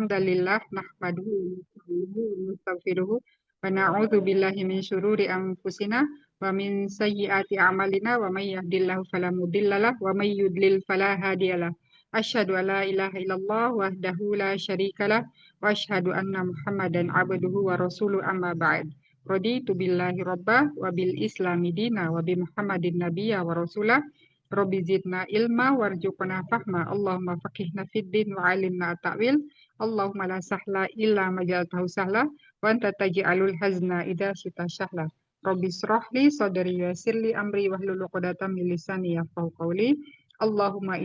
hamdalillah nahmaduhu wa nastaghfiruhu wa na'udzu billahi min syururi anfusina wa min sayyiati a'malina wa may yahdihillahu fala mudhillalah wa may yudlil fala hadiyalah. Asyhadu an la ilaha illallah wahdahu la syarikalah wa asyhadu anna Muhammadan abduhu wa rasuluhu amma ba'd. Raditu billahi rabbah wa bil islami dina wa bi Muhammadin nabiyya wa rasulah. Rabbi zidna ilma warzuqna fahma. Allahumma faqihna fid din wa alimna ta'wil. Allahumma la sahla illa ma ja'altahu sahla wa anta taj'alul hazna idza syi'ta sahla. Rabbi shrah li sadri wa yassir li amri wahlul 'uqdatam min lisani yafqahu qawli. Allahumma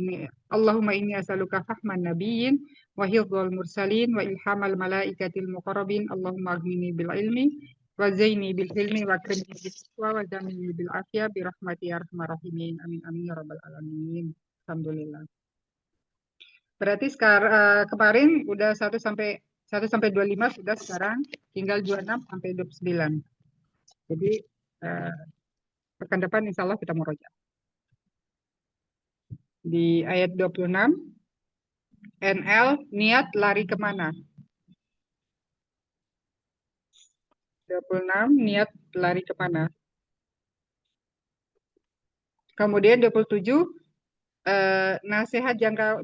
inni as'aluka fahman nabiyyin wa hifdzal mursalin wa ilhamal malaikatil muqarrabin. Allahumma aghnini bil ilmi wa zaini bil hilmi wa akrimni bis taqwa wa zamilni bil afiyah bi rahmati ya arhamar rahimin. Amin amin ya rabbal alamin. Alhamdulillah. Berarti sekarang kemarin udah 1 sampai 25 sudah, sekarang tinggal 26 sampai 29. Jadi pekan depan insya Allah kita murojaah. Di ayat 26 NL, niat lari kemana? 26 niat lari kemana? Kemudian 27 nasihat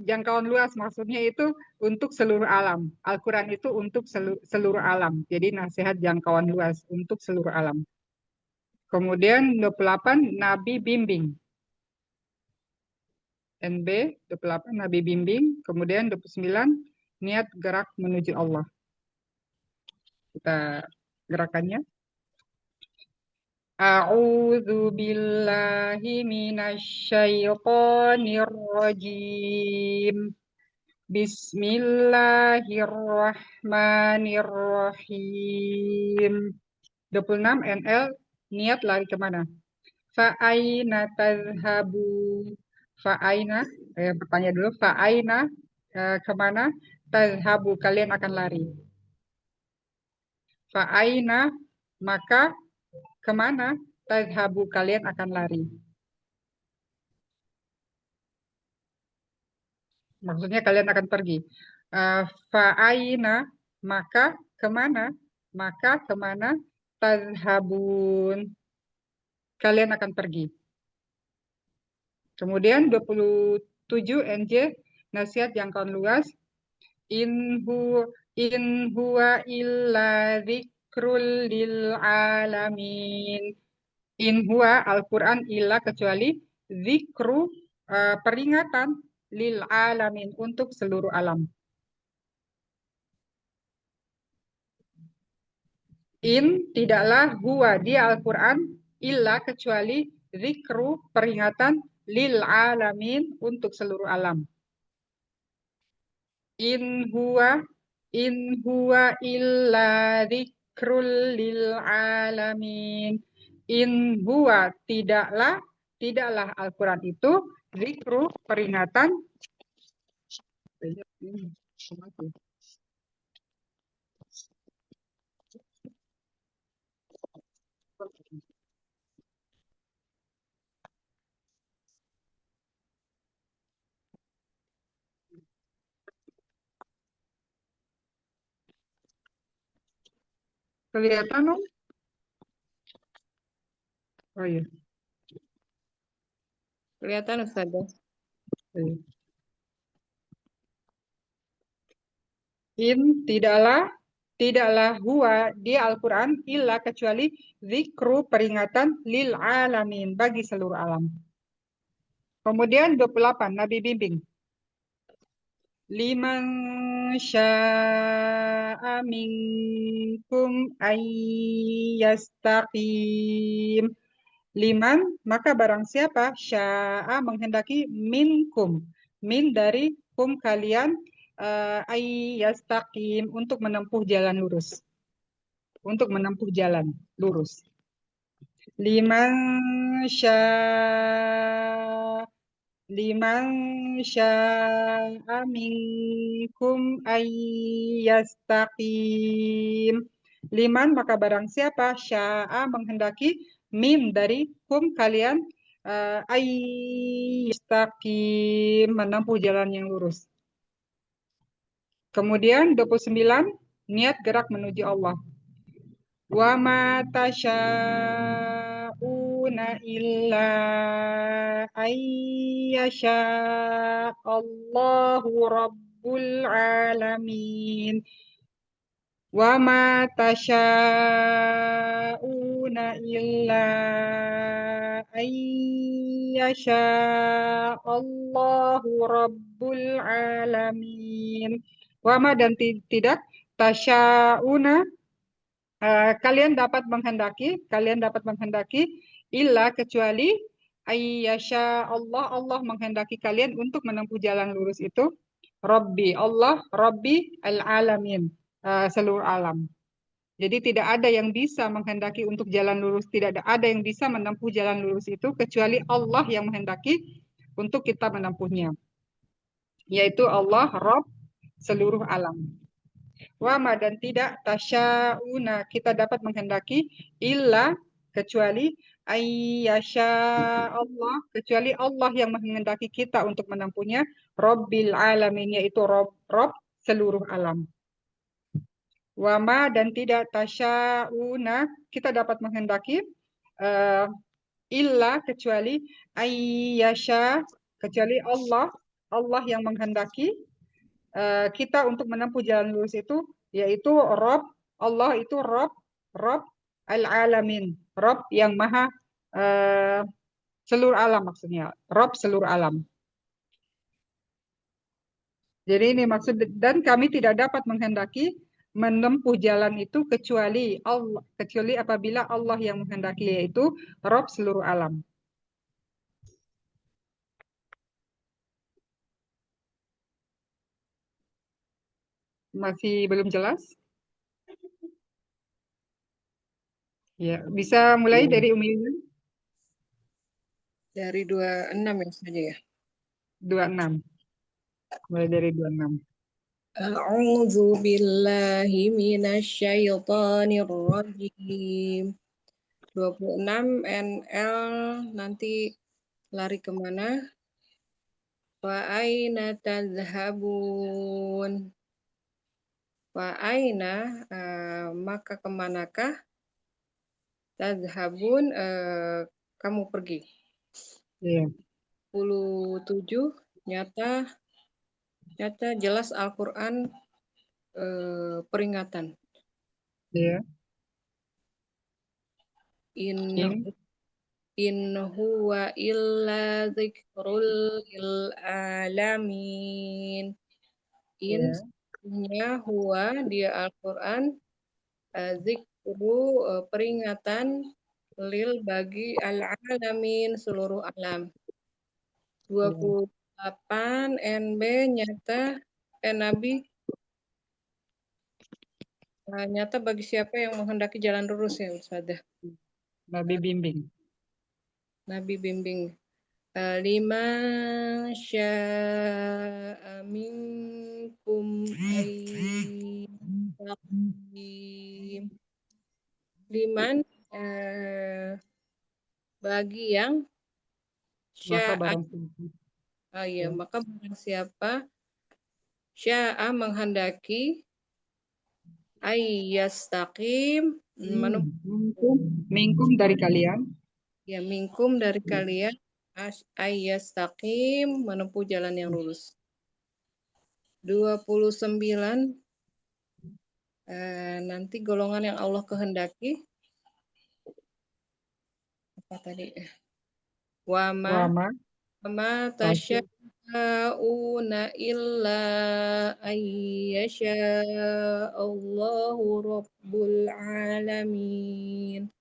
jangkauan luas, maksudnya itu untuk seluruh alam. Al-Quran itu untuk seluruh alam. Jadi nasihat jangkauan luas untuk seluruh alam. Kemudian 28 Nabi bimbing. NB 28 Nabi bimbing. Kemudian 29 niat gerak menuju Allah. Kita gerakannya. A'udzu billahi minasyaitonir rajim. Bismillahirrahmanirrahim. 26 NL, niat lari kemana? Fa'aina tazhabu. Fa'aina, bertanya dulu, fa'aina kemana? Tazhabu, kalian akan lari. Fa'aina, maka kemana? Tazhabu, kalian akan lari. Maksudnya kalian akan pergi. Fa'aina, maka kemana? Maka kemana? Tazhabun, kalian akan pergi. Kemudian 27 NJ, nasihat jangkauan luas. In huwa illa dzikrul lil alamin. In huwa Al-Quran illa kecuali zikru, peringatan, lil alamin, untuk seluruh alam. In tidaklah huwa dia Al-Quran illa kecuali zikru, peringatan, lil alamin, untuk seluruh alam. In huwa illa zikrul lil alamin. In huwa tidaklah Al-Quran itu zikru, peringatan, kelihatan dong? Oh iya. Kelihatan Ustazah. In tidaklah huwa dia Al-Quran illa kecuali zikru, peringatan, lil alamin, bagi seluruh alam. Kemudian 28 Nabi bimbing. Liman sya'a minkum ayyastaqim. Liman, maka barang siapa, sya'a, menghendaki, minkum, min dari kum, kalian, ayyastaqim, untuk menempuh jalan lurus. Untuk menempuh jalan lurus. Liman sya'a minkum ayyastaqim. Liman, maka barang siapa, sya'a, menghendaki, min dari kum, kalian, ayyastaqim, menempuh jalan yang lurus. Kemudian 29 niat gerak menuju Allah. Wa ma tasya'una illa ayyasha Allahu rabbul alamin. Wa ma tasya'una illa ayyasha Allahu rabbul alamin. Wa ma dan tidak tasya'una kalian dapat menghendaki illa kecuali ayyasha Allah menghendaki kalian untuk menempuh jalan lurus itu Rabbi al-alamin, seluruh alam. Jadi tidak ada yang bisa menghendaki untuk jalan lurus, tidak ada yang bisa menempuh jalan lurus itu kecuali Allah yang menghendaki untuk kita menempuhnya, yaitu Allah Rabb seluruh alam. Wama dan tidak tasyauna kita dapat menghendaki illa kecuali ayyasha Allah kecuali Allah yang menghendaki kita untuk menempuhnya Rabbil alamin yaitu Rob seluruh alam. Wama dan tidak tasyauna kita dapat menghendaki uh, illa kecuali ayyasha kecuali Allah yang menghendaki kita untuk menempuh jalan lurus itu yaitu Allah itu Rob al-alamin, Rob yang maha uh, seluruh alam maksudnya, Rob seluruh alam. Jadi ini maksud dan kami tidak dapat menghendaki menempuh jalan itu kecuali apabila Allah yang menghendaki yaitu Rob seluruh alam. Masih belum jelas? Ya, bisa mulai dari Umi Yuyun. Dari 26 ya saja ya. 26. Mulai dari 26. A'udzu billahi minasyaitonir rajim. 26 NL nanti lari kemana? Wa aina tadhhabun? Wa aina maka kemanakah? Tadhhabun kamu pergi. Yeah. 27 nyata jelas Al-Qur'an peringatan. Yeah. In huwa illa dzikrul lil alamin. Innya huwa dia Al-Qur'an zikru peringatan lil bagi al-alamin seluruh alam. 28 NB nyata Nabi nyata bagi siapa yang menghendaki jalan lurus ya Ustazah. Nabi bimbing. Nabi bimbing. 5 sya'a minkum ayyastaqim. Liman bagi yang maka barang siapa sya'a menghendaki ayyastaqim minkum dari kalian ya minkum dari kalian ayyastaqim menempuh jalan yang lurus. 29 nanti golongan yang Allah kehendaki apa tadi? Wama tasya'una illa ayyasha Allahu rabbul alamin.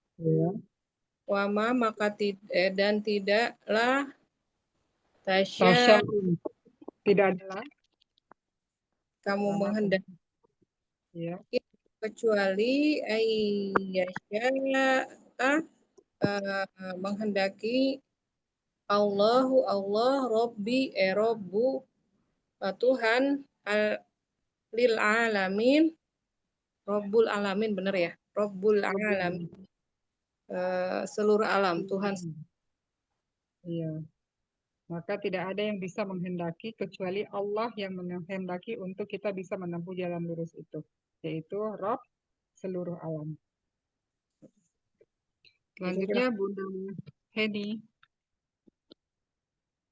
Wama maka dan tidaklah tidak adalah kamu menghendaki kecuali ayyasha menghendaki Allah Rabbi Rabbu Tuhan lil alamin Rabbul alamin benar ya Rabbul alamin seluruh alam Tuhan. Iya. Maka tidak ada yang bisa menghendaki kecuali Allah yang menghendaki untuk kita bisa menempuh jalan lurus itu, yaitu Rob seluruh alam. Selanjutnya Bunda Hedi.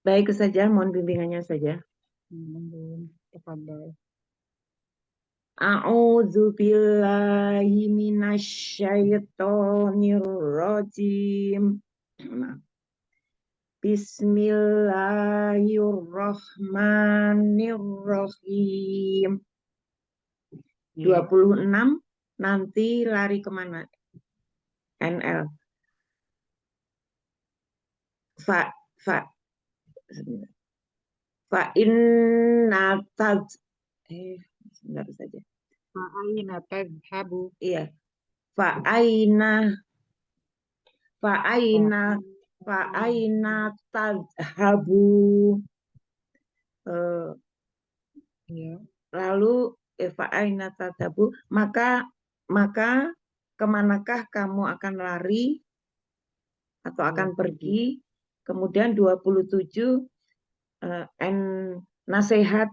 Baik saja, mohon bimbingannya saja. Tafadhol. A'udzu billahi minasyaitonir rajim. Bismillahirrahmanirrahim. 26 nanti lari kemana? NL. Fa inna sebentar saja. Fa'aina tadhhabu. Iya. Fa'aina tadhhabu. Ya. Lalu fa'aina tadhhabu, maka kemanakah kamu akan lari atau akan pergi? Kemudian 27 nasihat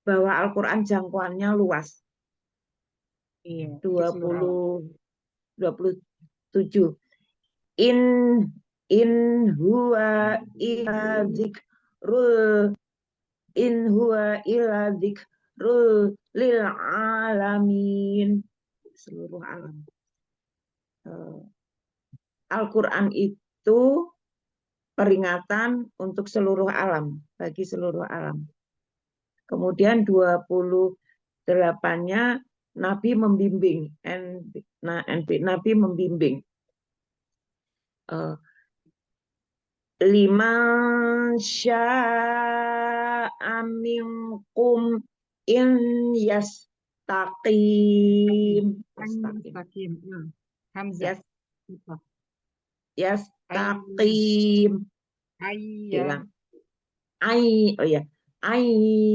bahwa Al-Quran jangkauannya luas. Iya, 27. In huwa illa dzikrul lil alamin, seluruh alam. Al-Quran itu peringatan untuk seluruh alam, bagi seluruh alam. Kemudian 28-nya Nabi membimbing, Nabi membimbing. Liman sya'a minkum in yastaqim. Hamzah. Yastaqim. Bilang.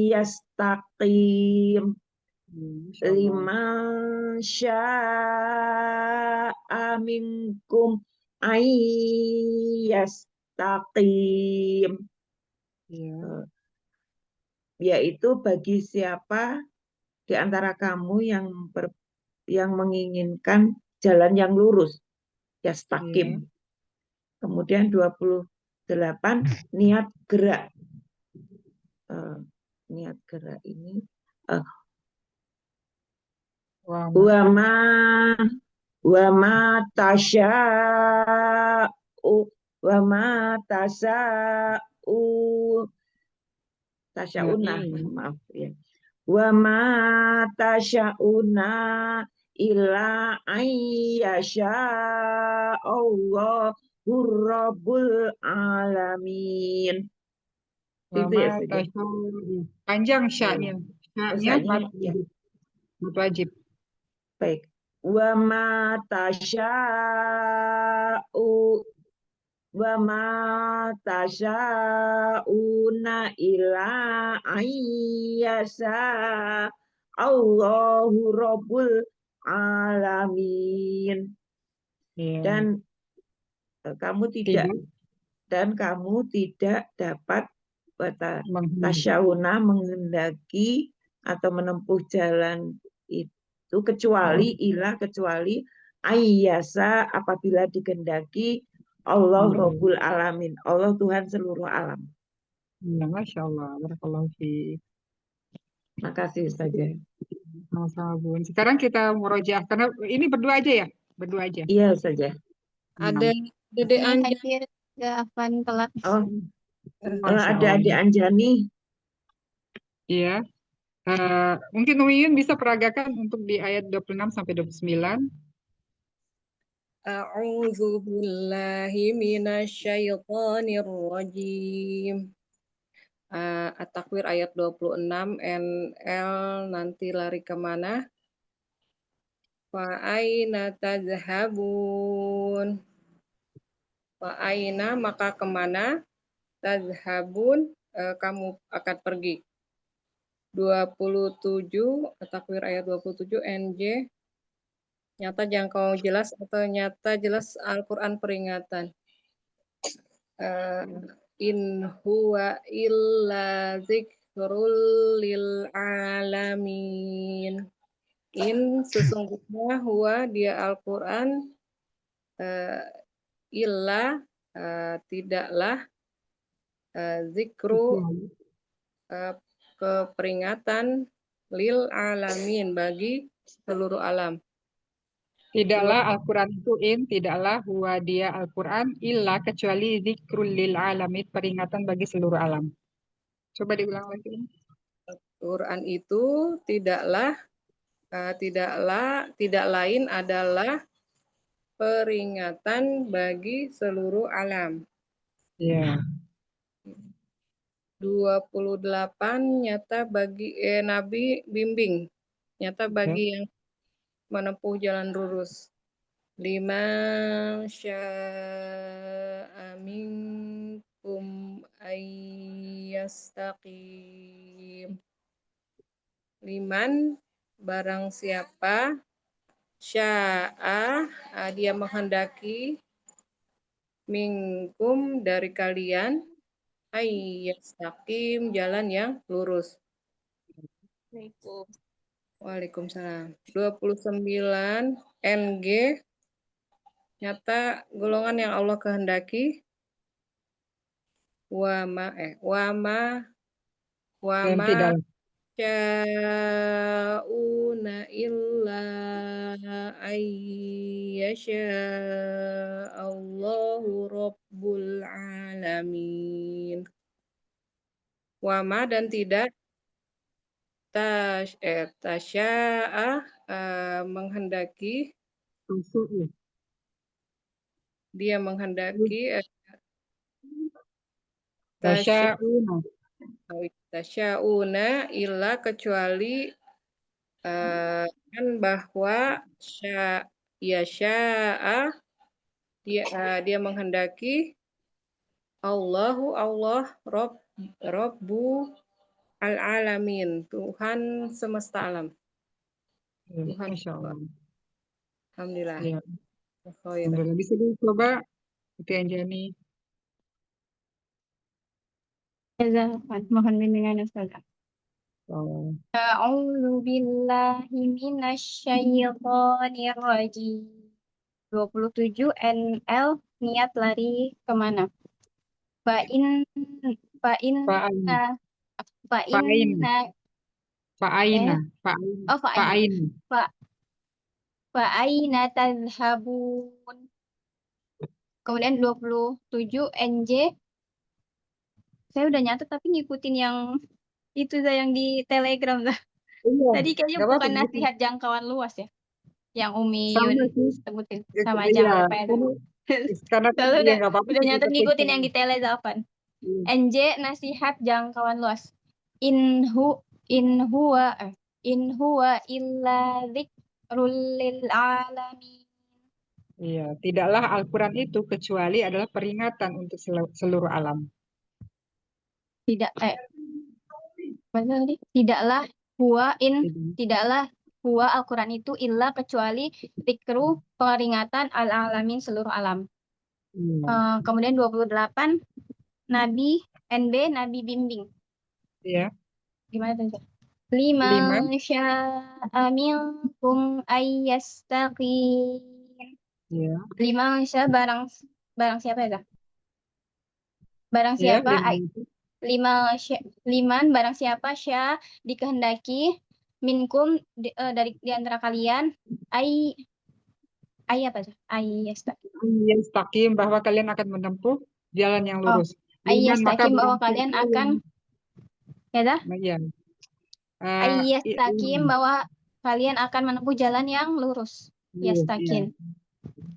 Yastaqim. Liman sya'a minkum yastaqim. Yaitu bagi siapa di antara kamu yang menginginkan jalan yang lurus, yastaqim. Kemudian 28 niat gerak. Niat gerak ini wa ma tasyauna, maaf ya. Wa ma tasyauna illa ayyasha Allahur Rabbul Alamin. Itu ya saja. Panjang sya-nya. Sya-nya wajib. Baik. Wa ma tasya'una illa ayyasha Allahu Rabbul Alamin. Dan kamu tidak dapat tasyauna menghendaki atau menempuh jalan itu kecuali ayyasa apabila dikehendaki Allah Rabbul Alamin, Allah Tuhan seluruh alam. Ya, Masya Allah, barakallahu fiik. Makasih saja. Sama-sama Bun. Sekarang kita murojaah karena ini berdua aja ya, berdua aja. Iya saja. Ada Dede Anjani. Hadir ke Afan kelas. Ada Adik Anjani. Iya. Mungkin Uyun bisa peragakan untuk di ayat 26 sampai 29. A'udzu billahi minasyaitonir rajim. At-Takwir ayat 26, NL nanti lari kemana? Fa'aina tadhhabun. Fa'aina maka kemana? Tadhhabun kamu akan pergi. 27, At-Takwir ayat 27, NJ. Nyata jangkau jelas atau nyata jelas Al-Quran peringatan? In huwa illa zikrul lil alamin. In sesungguhnya huwa dia Al-Quran illa tidaklah zikru keperingatan lil alamin bagi seluruh alam. Tidaklah Al-Quran itu tidaklah huwa dia Al-Quran illa kecuali zikrul lil alamin, peringatan bagi seluruh alam. Coba diulang lagi. Quran itu tidak lain adalah peringatan bagi seluruh alam. Ya. 28 nyata bagi Nabi bimbing, nyata bagi yang menempuh jalan lurus. 5 syaa minkum ayyastaqim. 5 barang siapa syaa dia menghendaki minkum dari kalian ayyastaqim jalan yang lurus. Waalaikumsalam. 29 NG nyata golongan yang Allah kehendaki. Wama syauna illa ayyasha Allahu rabbul alamin. Wama dan tidak tasya'a menghendaki, dia menghendaki tasya'una illa kecuali kan bahwa sya'a dia menghendaki Allah Rabbu al-alamin, Tuhan semesta alam. Tuhan. Masya Allah. Alhamdulillah. Ya. Alhamdulillah. Bisa dicoba itu Anjani. Mohon bimbingan Ustaz. Oh. A'udzu billahi minasyaitonir rajim. 27 NL niat lari kemana? Fa'inna tadhhabun. Kemudian 27 NJ. Saya udah nyatet tapi ngikutin yang itu yang di Telegram lah. Iya, Tadi kayaknya bukan nasihat jangkauan luas ya. Yang Umi Yun sebutin sama iya, jangan karena udah nyatet ngikutin yang di Telegram. NJ nasihat jangkauan luas. In huwa illa dzikrul lil alamin. Iya, tidaklah Al-Quran itu kecuali adalah peringatan untuk seluruh alam. Tidaklah huwa Al-Quran itu illa kecuali dzikru peringatan al-alamin seluruh alam. Kemudian 28 Nabi NB Nabi bimbing. Iya. Gimana tuh? 5 syaa minkum ayyastaqim. Iya. 5 syaa barang siapa ya? Barang siapa? 5 barang siapa syaa dikehendaki minkum dari di antara kalian apa tuh? Ayyastaqim bahwa kalian akan menempuh jalan yang lurus. Ayyastaqim bahwa kalian akan ayyastaqim bahwa kalian akan menempuh jalan yang lurus. Yastaqim.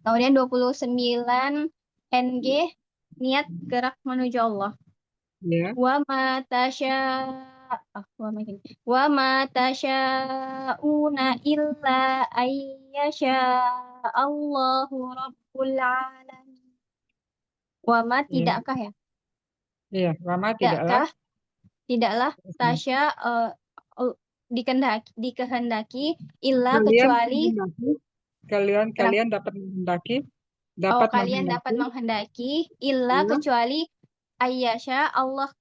Kemudian 29 NG niat gerak menuju Allah. Wa ma tasyauna illa ayyasha Allahu rabbul alamin. Wa ma tidakkah ya? Iya, wa ma tidaklah tasya dikehendaki illa kecuali kalian dapat menghendaki dapat kalian dapat menghendaki menghendaki illa ya, kecuali ayyasha Allah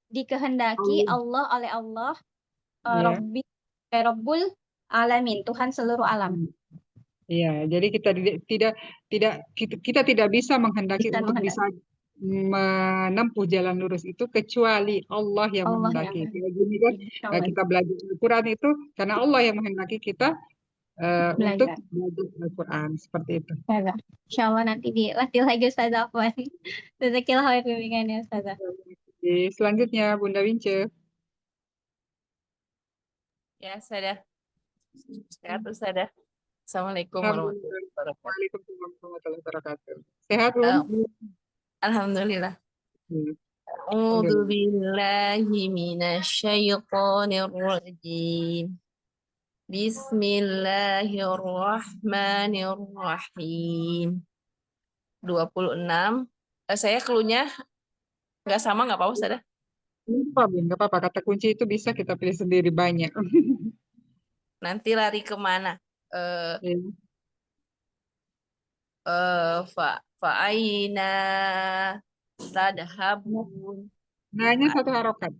dikehendaki Allah. Allah oleh Allah Ya. Rabbul alamin, Tuhan seluruh alam. Iya, jadi kita kita tidak bisa menghendaki Bisa untuk menghendaki. bisa menempuh jalan lurus itu kecuali Allah yang Allah yang menghendaki. menghendaki. Kayak gini kan Insyaallah. kita belajar Al-Quran itu karena Allah yang menghendaki kita untuk Belajar. belajar Al-Quran seperti itu. Ya, Insyaallah nanti dilatih lagi Ustazah Afwan. Jazakillah khair bimbingannya Ustazah. Jadi, selanjutnya Bunda Wince. Ya, Ustazah. Sehat, Ustazah. Assalamualaikum warahmatullahi wabarakatuh. Waalaikumsalam warahmatullahi wabarakatuh. Sehat, Alhamdulillah. Hmm. A'udzu billahi minasyaitonir rajim. Bismillahirrahmanirrahim. 26. Saya cluenya nggak sama, nggak apa-apa, Ustazah? Nggak apa-apa. Kata kunci itu bisa kita pilih sendiri banyak. Nanti lari kemana? Fa'aina tadhabun. Nanya satu harokat.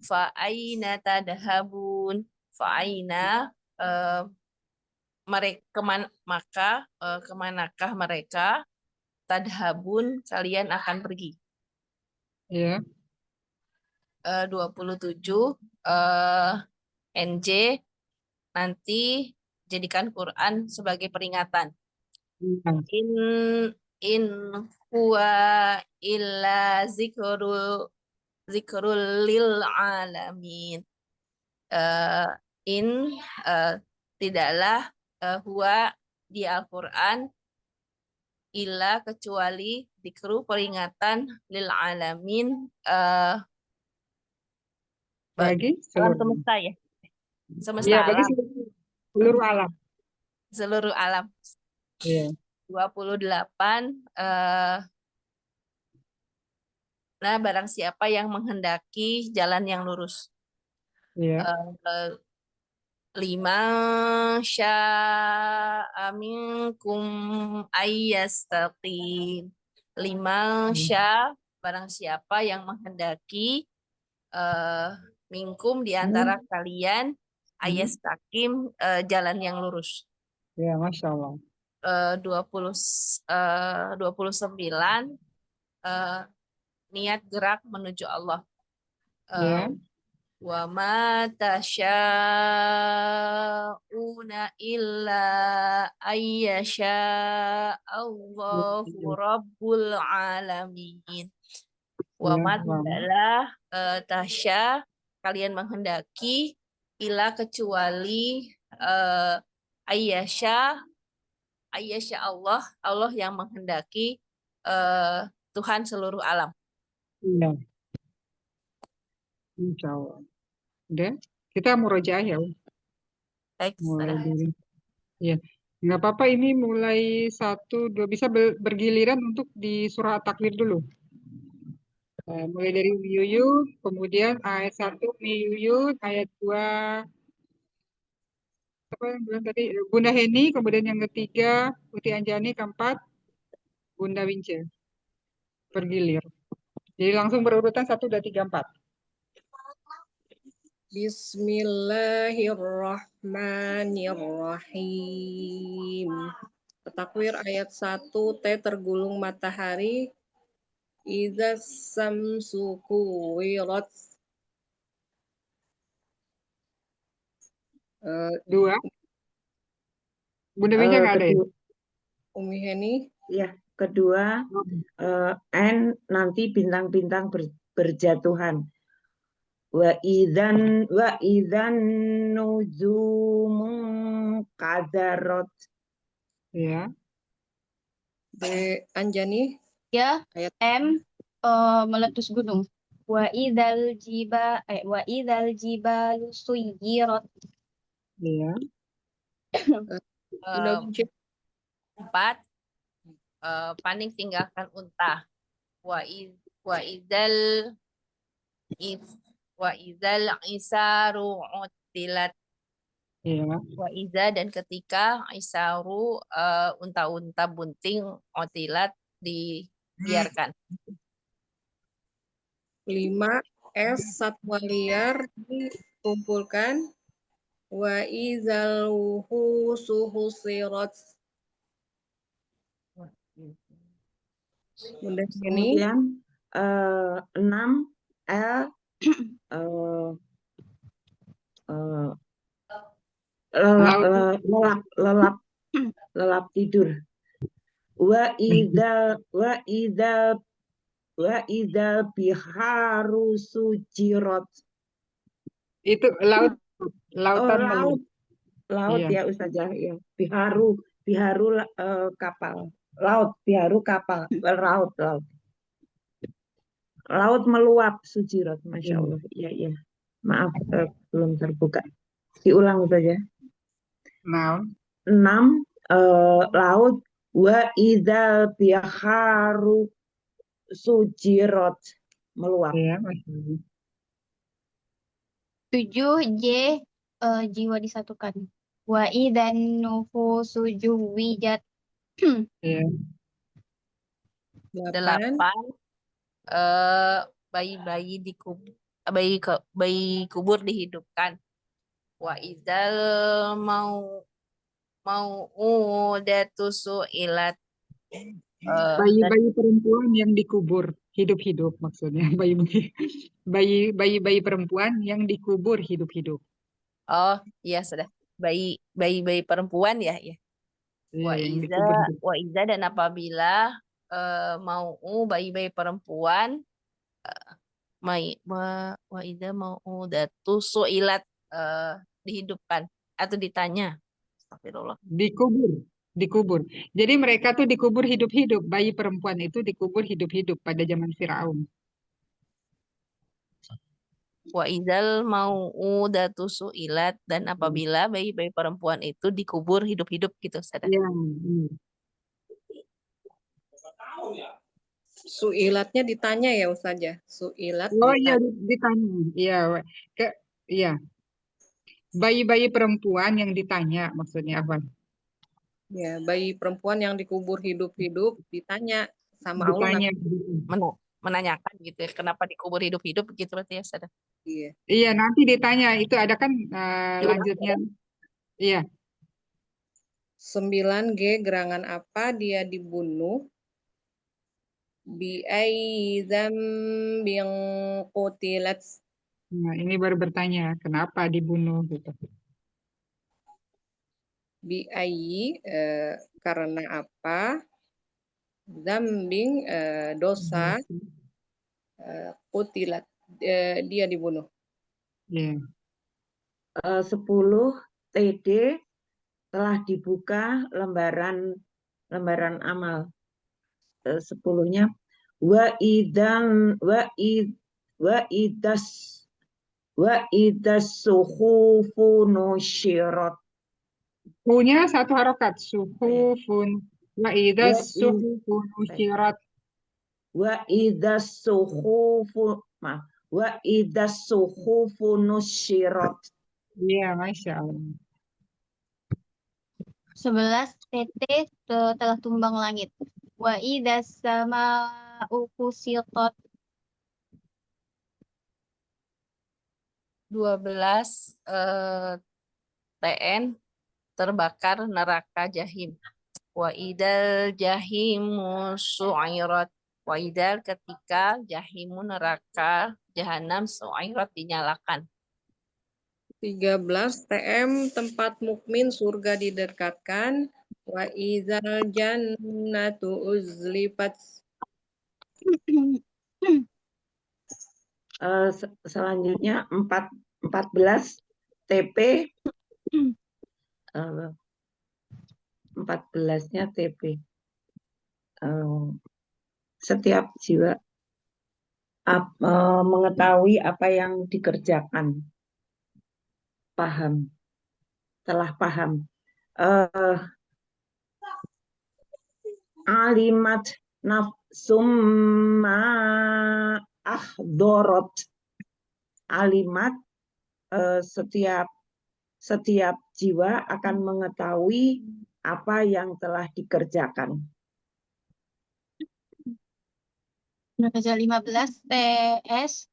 Fa'aina tadhabun. Fa'aina kemanakah mereka tadhabun kalian akan pergi. Ya. 27 NJ nanti jadikan Quran sebagai peringatan. In huwa illa zikrul lil alamin. Tidaklah huwa di Al-Quran illa kecuali dikru peringatan lil alamin Bagi alam seluruh semesta ya. Semesta ya, bagi alam. seluruh alam. Seluruh alam. Iya. 28 nah barang siapa yang menghendaki jalan yang lurus. Iya. 5 sya'a minkum ayyastaqim. 5 sya barang siapa yang menghendaki minkum di antara kalian ayyastaqim jalan yang lurus. Ya, Masya Allah. 29 niat gerak menuju Allah. Ya. Wa ma tasya'una illa ayyasha Allahu rabbul alamin. Wa ma tidaklah tasya kalian menghendaki illa kecuali ayyasha Allah yang menghendaki Tuhan seluruh alam. Iya. Insya Allah. Udah, kita murojaah ya. Baik, Mulai dari. Ya, nggak apa-apa ini mulai 1, 2 bisa bergiliran untuk di surah At-Takwir dulu. Mulai dari Yuyut, kemudian ayat 1 Yuyut, ayat 2 apa yang bilang tadi Bunda Heni, kemudian yang ketiga Uti Anjani, keempat Bunda Wince. Bergilir. Jadi langsung berurutan 1, 2, 3, 4. Bismillahirrahmanirrahim. Takwir ayat 1, T tergulung matahari. Iza samsu kuwirat. 2. Bunda Wince nggak ada ya? Umi Heni. Ya, kedua N nanti bintang-bintang berjatuhan. Wa idzan nujumun qadarat. Ya. B Anjani. Ya, Ayat M meletus gunung. Wa idzal jibalu suyirat. Iya. 4 paning tinggalkan unta. Wa idzal isaru utilat. Iya. Wa idza dan ketika isaru unta-unta bunting otilat dibiarkan. 5. Satwa liar dikumpulkan. Wa idzal wuhusu husirat. Kemudian ini Kemudian 6 L eh, lelap tidur. Wa idza biharu sujirat. Itu lautan Laut meluap. Iya. ya Ustazah ya. Biharu kapal. Biharu kapal. Laut meluap sujirat, Masya Allah. Iya. Maaf belum terbuka. Diulang saja. Nah, 6 laut wa idzal biharu sujirat meluap. iya, Masya Allah. 7 J jiwa disatukan. Wa idzan nufusu juwijat. Iya. 8. 8 bayi-bayi bayi kubur dihidupkan. Wa idzal mau udatu su'ilat Bayi-bayi perempuan yang dikubur hidup-hidup maksudnya. Bayi-bayi perempuan yang dikubur hidup-hidup. oh iya sudah bayi perempuan ya. Iya, yang dikubur hidup. Wa iza dan apabila mau bayi-bayi perempuan wa iza mau datu su'ilat dihidupkan atau ditanya. Astagfirullah. Dikubur. Jadi mereka tuh dikubur hidup-hidup. Bayi perempuan itu dikubur hidup-hidup pada zaman Firaun. Wa idzal mau'udatu su'ilat dan apabila bayi-bayi perempuan itu dikubur hidup-hidup gitu Ustazah. Iya. Su'ilatnya ditanya ya Ustazah. Su'ilat Oh iya, ditanya. ditanya. Iya, iya. Bayi-bayi perempuan yang ditanya maksudnya apa? Ya, bayi perempuan yang dikubur hidup-hidup ditanya sama Allah. Ditanya. Menanyakan gitu ya, kenapa dikubur hidup-hidup gitu berarti ya Ustazah. Iya. Iya, nanti ditanya. Itu ada kan lanjutnya. Iya. 9 G gerangan apa dia dibunuh? Bi'ai dzambin qutilat. Nah, ini baru bertanya, kenapa dibunuh gitu. Bi'ai karena apa? Dzambin dosa qutilat dia dibunuh. Iya. 10 TD telah dibuka lembaran amal. 10-nya wa idas suhufu nusyirat. Punya satu harokat. Suhufun. Wa idzas suhufun nusyirat. Wa idas suhufu nusyirat. Iya, Masya Allah. 11 TT telah tumbang langit. Wa idzas sama'u kusirat. 12 TN terbakar neraka jahim. Wa idal jahimu su'irat. Wa idal ketika jahimu neraka jahanam su'irat dinyalakan. 13 TM tempat mukmin surga didekatkan. Wa idzal jannatu uzlifat. Selanjutnya 14 TP 14-nya TP. Setiap jiwa mengetahui apa yang dikerjakan. Telah paham. Alimat nafsum ma ahdorot. Alimat setiap setiap jiwa akan mengetahui apa yang telah dikerjakan. Al-Ghazali 15 TS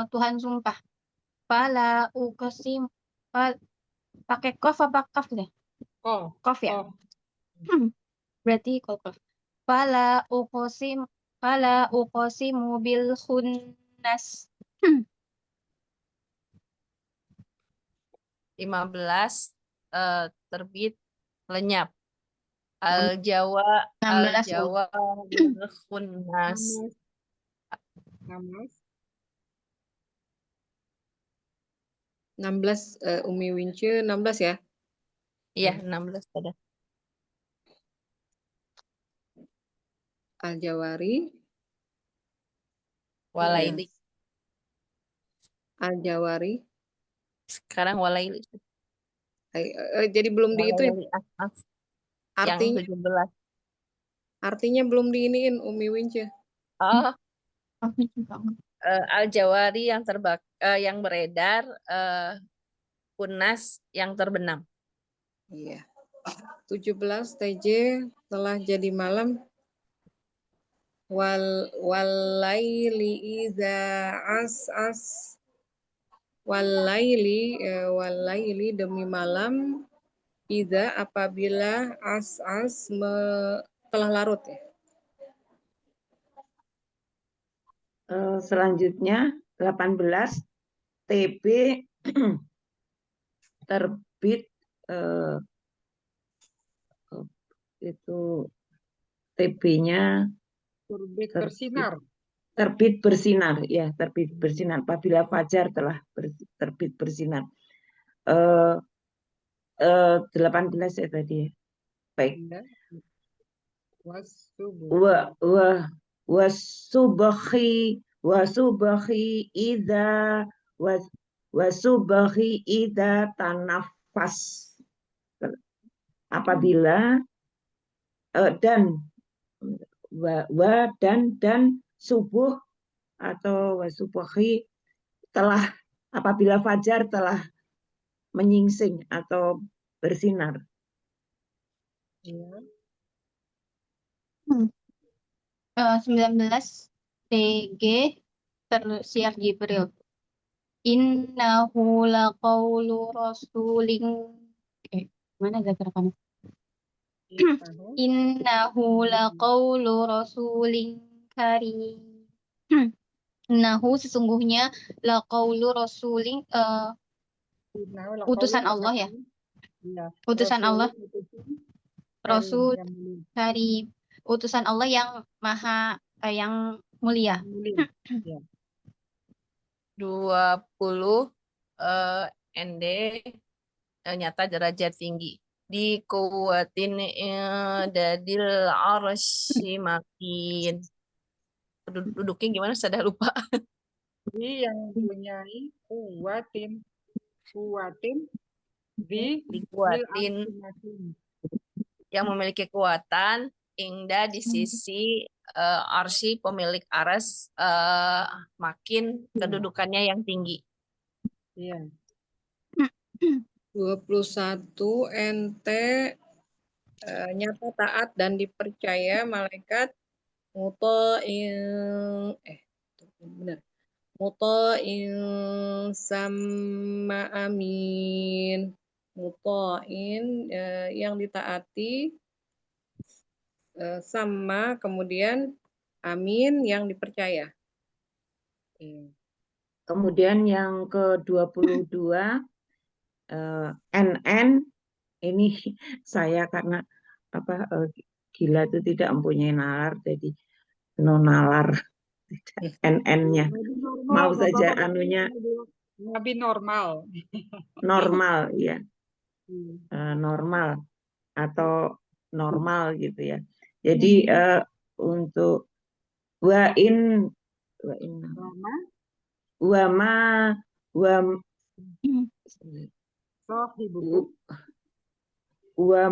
Tuhan sumpah. Fala uqsim pakai kof apa kaf deh? Oh, Kof ya. oh. Berarti kof. Fala uqsimu bil khunnas. 15 terbit lenyap. Al-Jawa 16 bil khunnas. 16 Umi Wince 16 ya. Iya, 16 ada. Al-Jawari, Walaili. Al-Jawari. Sekarang walaili. Jadi belum di itu ya. Walaili as'af. Yang Artinya 17. artinya belum diiniin Umi Wince. Oh, Al-Jawari yang beredar, Kunas yang terbenam. Iya. 17 TJ telah jadi malam. Walaili iza as'as. Walaili demi malam. Iza apabila as'as telah larut ya. Selanjutnya 18 TB terbit itu TB-nya Terbit bersinar. terbit bersinar, ya, terbit bersinar apabila fajar telah terbit bersinar. 18 ya tadi. Baik. Wasubhi idza tanafas. Apabila dan subuh atau wasubhi telah apabila fajar telah menyingsing atau bersinar. 19 TG tersiar Jibril. Innahu laqaulu rasulin mana gerakannya? Innahu laqaulu rasulin karim. Innahu sesungguhnya laqaulu rasulin utusan Allah ya. Utusan Allah. Rasul karim. Utusan Allah yang maha yang mulia. 20 ND nyata derajat tinggi. Di kuwatin dadil arsy makin. Duduknya gimana? Saya lupa. Di yang mempunyai kuwatin di Dikuatin yang memiliki kekuatan indah di sisi arsy pemilik aras makin kedudukannya yang tinggi. Iya. 21 NT nyata taat dan dipercaya malaikat muta'in sama amin. Muta'in yang ditaati sama kemudian amin yang dipercaya. Kemudian yang ke-22 NN ini saya karena gila itu tidak mempunyai nalar jadi no nalar NN-nya mau saja anunya Nabi normal. normal ya normal atau normal gitu ya. Jadi untuk wa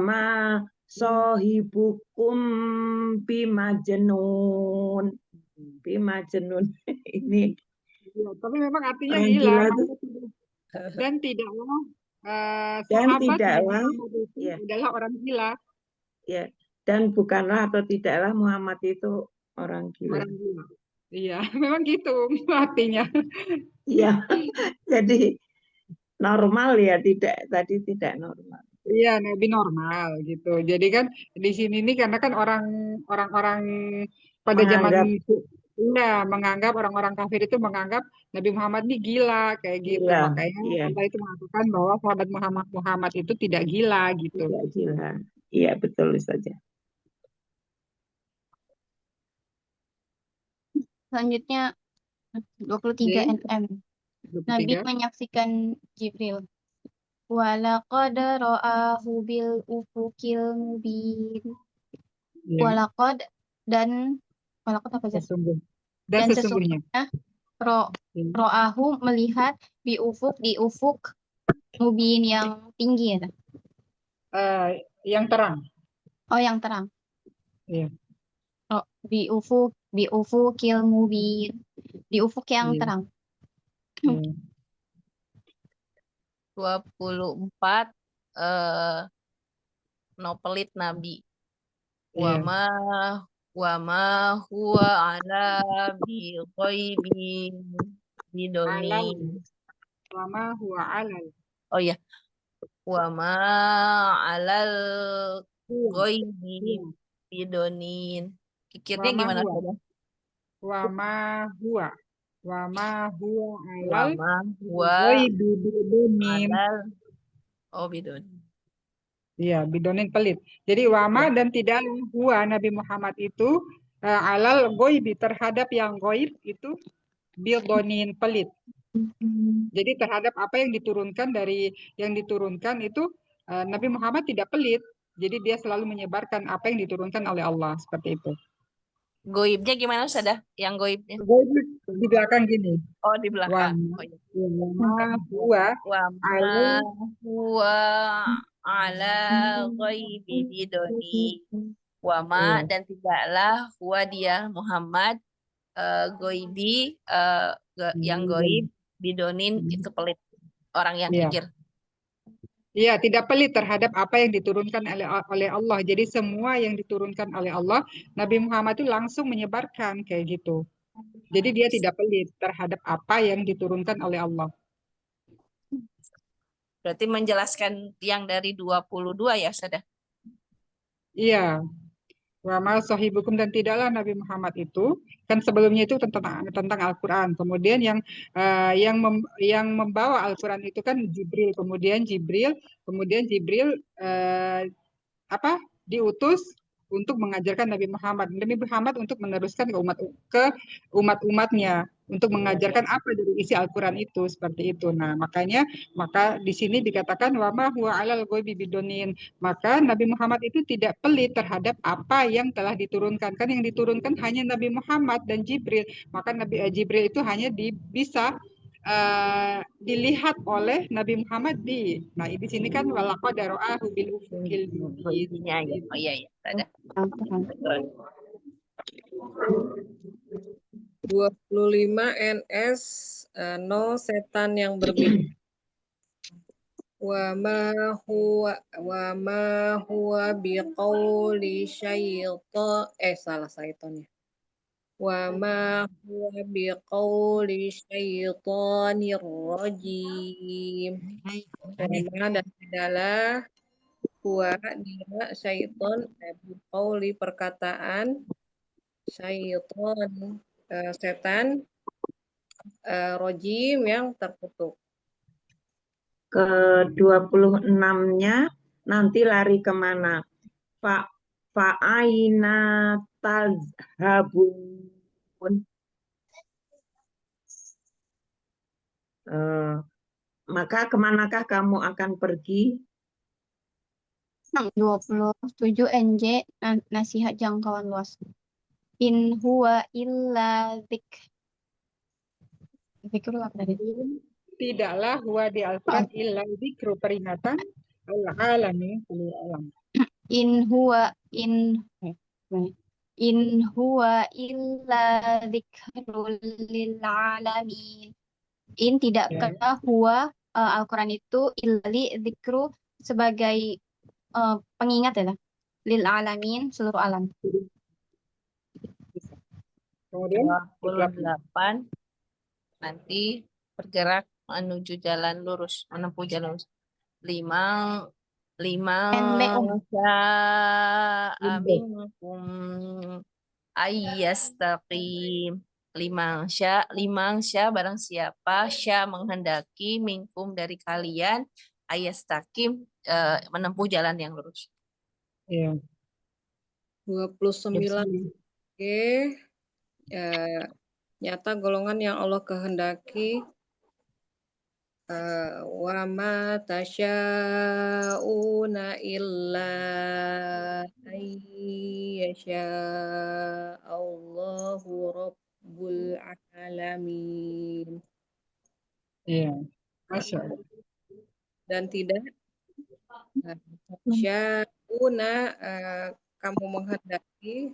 ma sohibukum bimajnun ini Ya, tapi memang artinya orang gila. gila tuh. Dan tidaklah Dan sahabat Nabi tidaklah, Muhammad itu ya, adalah orang gila, ya, dan bukanlah atau tidaklah Muhammad itu orang gila. orang gila. Iya, memang gitu artinya. Iya, jadi normal ya, tidak normal. Iya, Nabi normal gitu. Jadi kan di sini nih karena kan orang-orang pada zaman Menganggap itu iya menganggap orang-orang kafir itu menganggap Nabi Muhammad ini gila kayak gitu. gila, Makanya iya, Allah itu mengatakan bahwa sahabat Muhammad itu tidak gila gitu. tidak gila. Iya, betul saja. Selanjutnya 23 Oke, NM. Nabi 23. menyaksikan Jibril. Walaqad ra'ahu bil ufukil mubin. Iya, Walaqad dan walaqad apa Zat? sesungguhnya. Dan Dan sesungguhnya. sesungguhnya Iya. ro'ahu melihat di ufuk mubin yang tinggi ya. Zat? Eh, yang terang. Oh yang terang. Iya, Oh, di ufukil mubin. Di ufuk yang iya, terang. iya. 24 eh no pelit Nabi. Iya. Wama huwa ala bi ghaibin Alal bidonin. wama huwa alal. Oh ya, wama alal Huwa. ghaibi Huwa. bidonin. Kikirnya Wama gimana huwa. saudara? Wama huwa. Wama huwa alal Wama huwa ghaibi bidonin. alal bidonin. Iya, bidonin pelit. Jadi wama Ya. dan tidak huwa Nabi Muhammad itu alal ghaibi terhadap yang ghaib itu bidonin pelit. Jadi terhadap apa yang diturunkan itu Nabi Muhammad tidak pelit. Jadi dia selalu menyebarkan apa yang diturunkan oleh Allah seperti itu. Goibnya gimana saudara? Yang goibnya? Ghaib di belakang gini. Oh di belakang. Wama Oh, iya. huwa Wama alal huwa ala ghaibi bidonin. Wama iya, dan tidaklah huwa dia Muhammad goibi yang goib bidonin itu pelit orang yang iya. kikir. Iya, tidak pelit terhadap apa yang diturunkan oleh Allah. Jadi semua yang diturunkan oleh Allah, Nabi Muhammad itu langsung menyebarkan kayak gitu. Jadi dia tidak pelit terhadap apa yang diturunkan oleh Allah. Berarti menjelaskan yang dari 22 ya saudara. Iya, Wamal sahibukum dan tidaklah Nabi Muhammad itu kan sebelumnya itu tentang Al-Qur'an. Kemudian yang membawa Al-Qur'an itu kan Jibril. Kemudian Jibril apa diutus untuk mengajarkan Nabi Muhammad untuk meneruskan ke umat-umatnya untuk mengajarkan apa dari isi Al-Qur'an itu seperti itu. Nah, maka di sini dikatakan wama huwa alal ghaibi bidonin. Maka Nabi Muhammad itu tidak pelit terhadap apa yang telah diturunkan. Kan yang diturunkan hanya Nabi Muhammad dan Jibril. Maka Jibril itu hanya bisa dilihat oleh Nabi Muhammad nah di sini kan walaqad ra'ahu bil ufukil mubin. Goibinya ya. Oh iya ya saudara. Betul. 25 NS no setan yang berbeda. Wa ma huwa biqauli syaitan salah syaitannya. Wa ma huwa biqauli syaitanir rajim. Wa dan adalah huwa dia syaitan biqauli perkataan syaitan setan rojim yang terkutuk. Ke-26-nya nanti lari kemana? Fa'aina tazhabun. Maka kemanakah kamu akan pergi? 27 NJ nasihat jangkauan luas. In huwa illa dzikrul apa tadi? Tidaklah huwa di Al-Qur'an illa dzikru peringatan al-alamin alam. In huwa illa dzikrul lil alamin. In tidakkah huwa Al-Quran itu ilali dzikru sebagai pengingat ya, lil alamin seluruh alam. Kemudian 28 nanti bergerak menuju jalan lurus, menempuh jalan lurus. 5 NB sya'a minkum ayyastaqim. 5 sya barang siapa sya menghendaki minkum dari kalian ayyastaqim menempuh jalan yang lurus. ya. 29 Oke. Nyata golongan yang Allah kehendaki. Wa ma tasya'una illa ayyasha Allahu rabbul alamin. Iya, Masya Allah. Dan tidak sya'una kamu menghendaki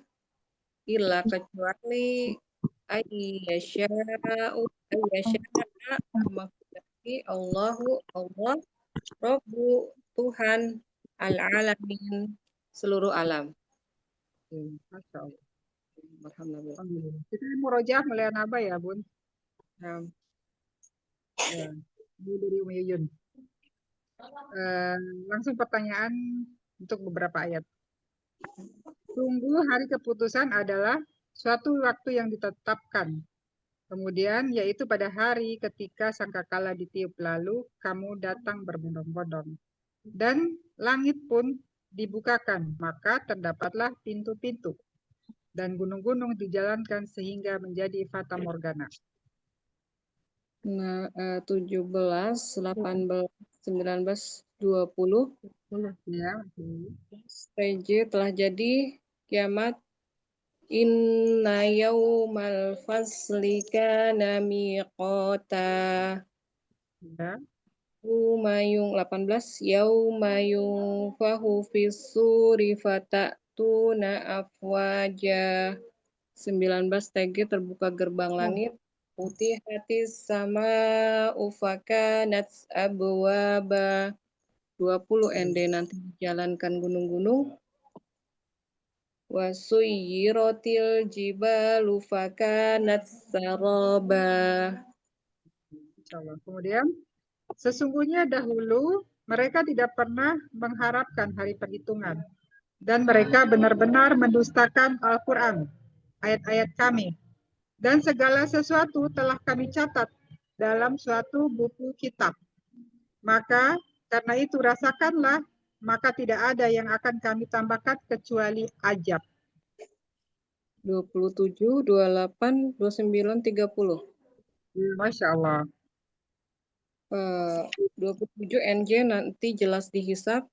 illa kecuali ayyasha'u menghendaki Allah Rabbu Tuhan al-alamin seluruh alam. Masya Allah. Alhamdulillah. Alhamdulillah. Kita murojaah mulai apa ya, Bun? Nah, Ya, ini dari Umi Yuyun. Langsung pertanyaan untuk beberapa ayat. Sungguh hari keputusan adalah suatu waktu yang ditetapkan. Kemudian yaitu pada hari ketika sangkakala ditiup lalu kamu datang berbondong-bondong. Dan langit pun dibukakan, maka terdapatlah pintu-pintu. Dan gunung-gunung dijalankan sehingga menjadi fata morgana. 17, 18, 19, 20. Ya. PJ telah jadi kiamat. Inna yaumal fasli kana miqata. Ya. Yauma 18 yauma yunfahu fis suri fatatuna afwaja. 19 TG terbuka gerbang langit. Putih hati sama ufakanat abwaba. 20 ND nanti dijalankan gunung-gunung. Wasuyyirotil jibalu fakanat saraba. Insyaallah. Kemudian sesungguhnya dahulu mereka tidak pernah mengharapkan hari perhitungan dan mereka benar-benar mendustakan Al-Quran, ayat-ayat kami. Dan segala sesuatu telah kami catat dalam suatu buku kitab. Maka karena itu rasakanlah, maka tidak ada yang akan kami tambahkan kecuali ajab. 27, 28, 29, 30. Masya Allah. 27 NJ nanti jelas dihisab.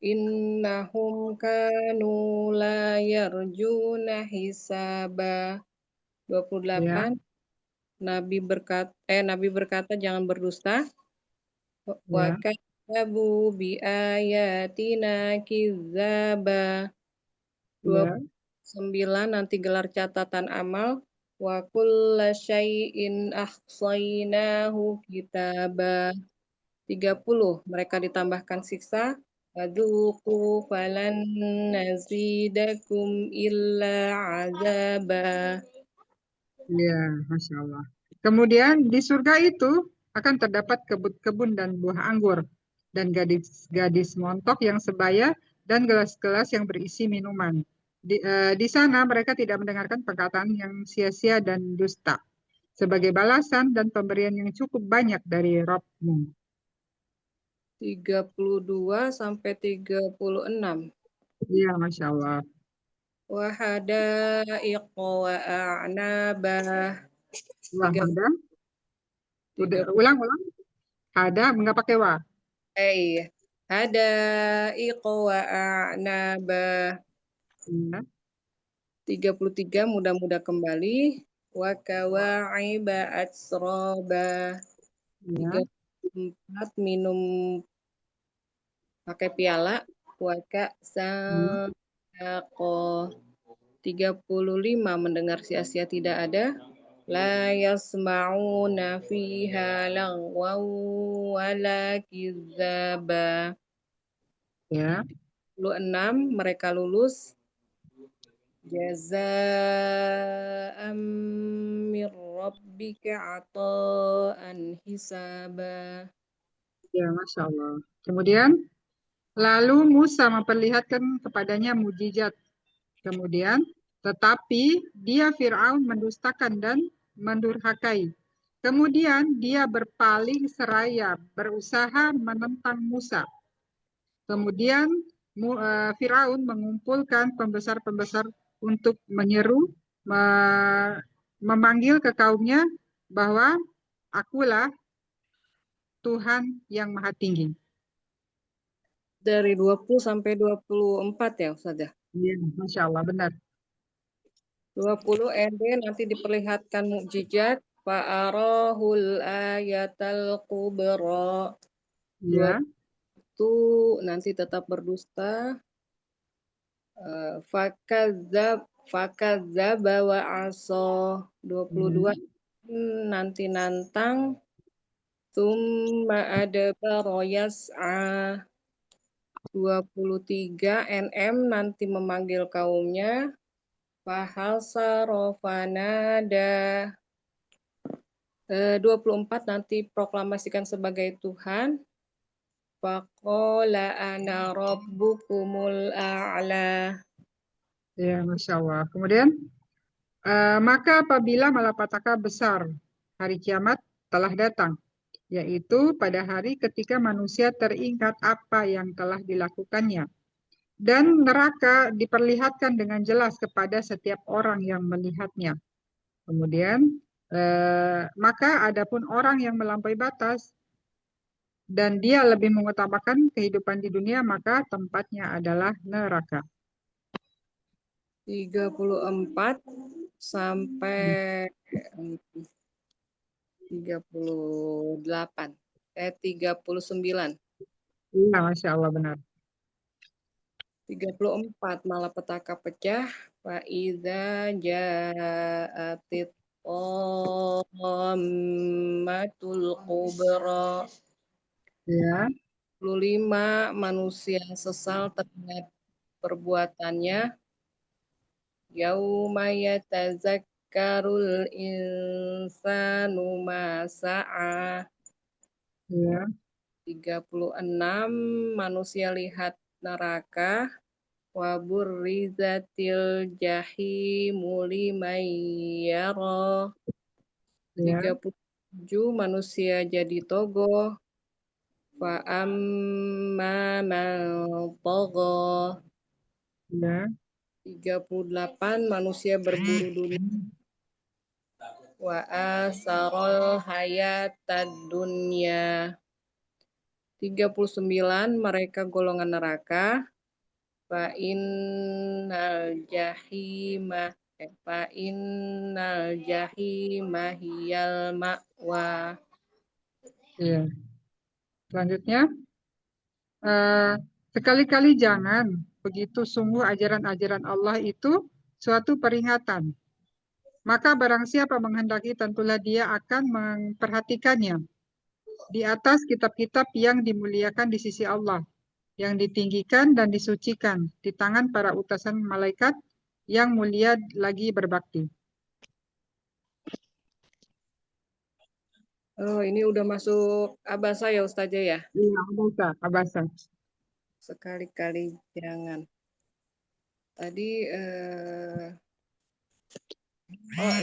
Innahum kanu la yarjuna hisaba. 28 Nabi berkata jangan berdusta. Wa kadzabu bi ayatina kizzaba. 29 nanti gelar catatan amal. Wa kulla syai'in ahsainahu kitaba. 30 mereka ditambahkan siksa. Wadzuqu falan nazidakum illa azaba. Ya, Masya Allah. Kemudian di surga itu akan terdapat kebun-kebun dan buah anggur dan gadis-gadis montok yang sebaya dan gelas-gelas yang berisi minuman. Di sana mereka tidak mendengarkan perkataan yang sia-sia dan dusta sebagai balasan dan pemberian yang cukup banyak dari Rabb-Mu. 32 sampai 36. Iya, Masya Allah. Wa hadaiqa wa a'naba. Hada. Ulang. Hada nggak pakai wa. Hadaiqa wa a'naba. 33 muda-muda kembali. Wa kawa'iba atsraba. 34 minum pakai piala. Wa ka'saqo. 35 mendengar sia-sia tidak ada. la yasma'una fiha lagwan wala kidzaba. Ya. 26 mereka lulus jazaa'an min rabbika ata'an hisaba. Ya, Masya Allah. Kemudian, lalu Musa memperlihatkan kepadanya mujizat. Kemudian, tetapi dia Fir'aun mendustakan dan mendurhakai. Kemudian dia berpaling seraya, berusaha menentang Musa. Kemudian Fir'aun mengumpulkan pembesar-pembesar untuk menyeru, memanggil ke kaumnya bahwa akulah Tuhan yang Maha Tinggi. Dari 20 sampai 24 ya Ustaz ya. Iya, Masya Allah, benar. 20 ND nanti diperlihatkan mukjizat fa'arahul ayatal kubra. Ya, Itu nanti tetap berdusta. Fakadzdzaba wa asa. 22 nanti nantang. Tsumma adbara yas'a. 23 NM nanti memanggil kaumnya. Fahasara fanada. 24 nanti proklamasikan sebagai Tuhan. Faqala ana rabbukumul a'la. ya, Masya Allah. Kemudian, maka apabila malapetaka besar, hari kiamat telah datang, yaitu pada hari ketika manusia teringat apa yang telah dilakukannya. Dan neraka diperlihatkan dengan jelas kepada setiap orang yang melihatnya. Kemudian, maka adapun orang yang melampaui batas dan dia lebih mengutamakan kehidupan di dunia, maka tempatnya adalah neraka. 34 sampai 38. 39. Iya, Masya Allah, benar. 34 malapetaka pecah. Faiza ja'atit qammatul kubra. Ya, 25 manusia sesal terhadap perbuatannya. Yauma yatazakkarul insanu ma sa'a. ya, 36 manusia lihat neraka. Wa burrizatil jahimu liman yara. ya, 37 manusia jadi togoh. Fa amma man tagha. ya, 38 manusia berburu dunia. Wa asarul hayatad dunya. 39 mereka golongan neraka. Fa innal jahima hiyal ma'wa. ya. Selanjutnya, sekali-kali jangan, begitu sungguh ajaran-ajaran Allah itu suatu peringatan. Maka barang siapa menghendaki, tentulah dia akan memperhatikannya di atas kitab-kitab yang dimuliakan di sisi Allah, yang ditinggikan dan disucikan di tangan para utusan malaikat yang mulia lagi berbakti. Oh, ini udah masuk abasa ya Ustazah ya? Iya, abasa. Sekali-kali jangan. Tadi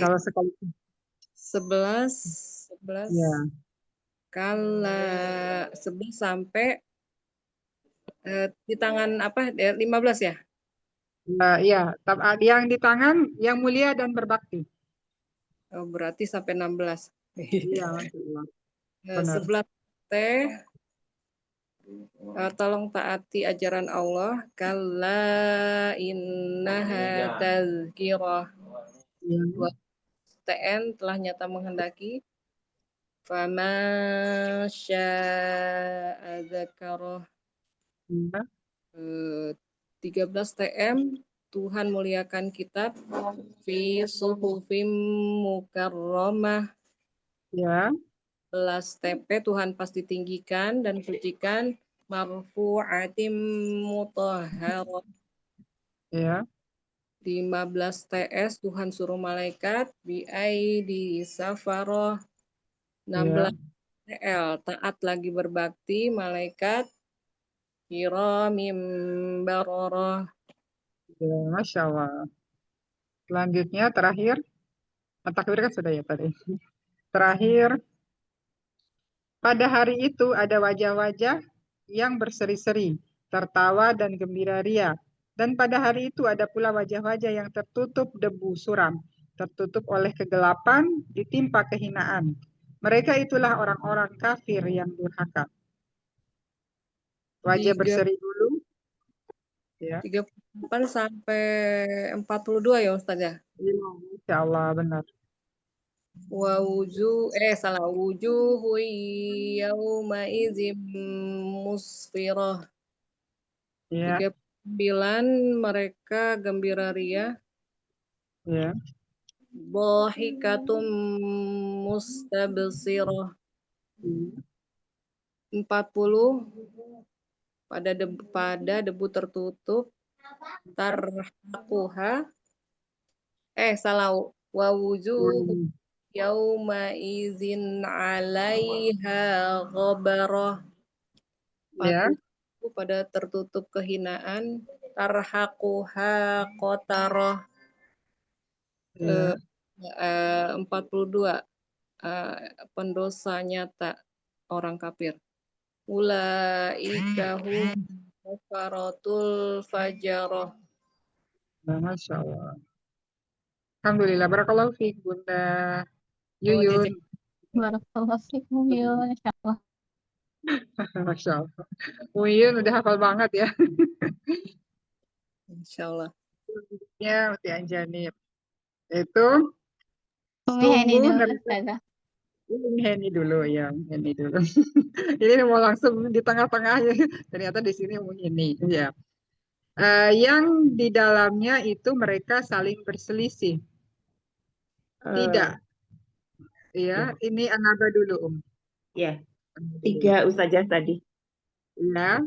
Kalau sekali 11 ya. Kala 11 sampai di tangan apa? 15 ya? Iya, yang di tangan yang mulia dan berbakti. Oh, berarti sampai 16. Iya, Alhamdulillah. Benar. 11 teh tolong taati ajaran Allah. Kalla innaha tazkirah. Ya. TN telah nyata menghendaki. Fama sya'a dzakarah. Ya. 13 TM Tuhan muliakan kitab fi suhufim mukarramah. Ya, Belas TP Tuhan pasti tinggikan dan sucikan, marfu'atim mutahharah. ya, 15 TS Tuhan suruh malaikat di safaroh. 16 TL taat lagi berbakti malaikat kiramim bararah. ya, Masya Allah. Selanjutnya terakhir, takbir kan sudah ya tadi. Terakhir, pada hari itu ada wajah-wajah yang berseri-seri, tertawa dan gembira ria. Dan pada hari itu ada pula wajah-wajah yang tertutup debu suram, tertutup oleh kegelapan, ditimpa kehinaan. Mereka itulah orang-orang kafir yang durhaka. Wajah berseri dulu, ya. 38 sampai 42 ya Ustaz ya. Insya Allah benar. Wujuhu yauma izim musfirah. Ya, 39 mereka gembira ria. ya, Dhahikatum mustabsirah. 40 pada debu tertutup tarhaquha wa wujuhu yauma izin 'alaiha ghabarah. ya, 40 pada tertutup kehinaan tarhaquha qatarah. ya. 42 pendosa nyata orang kafir. Ulaika hum kafaratul fajarah. Masya Allah. Alhamdulillah, barakallahu fiik Bunda Oh, Yuyun. Barakallahu fikum ya, Masya Allah. Masya Allah. Yuyun udah hafal banget ya. Insyaallah. Ya, Uti Anjanib. Itu Umi ini sungguh dulu, neraka. Ustazah. Ini dulu ya, ini dulu. Ini mau langsung di tengah-tengahnya. Ternyata di sini ini ya. Yang di dalamnya itu mereka saling berselisih. Tidak, ya. Ini Anaba dulu, Ya, 3 Ustazah tadi. Ya,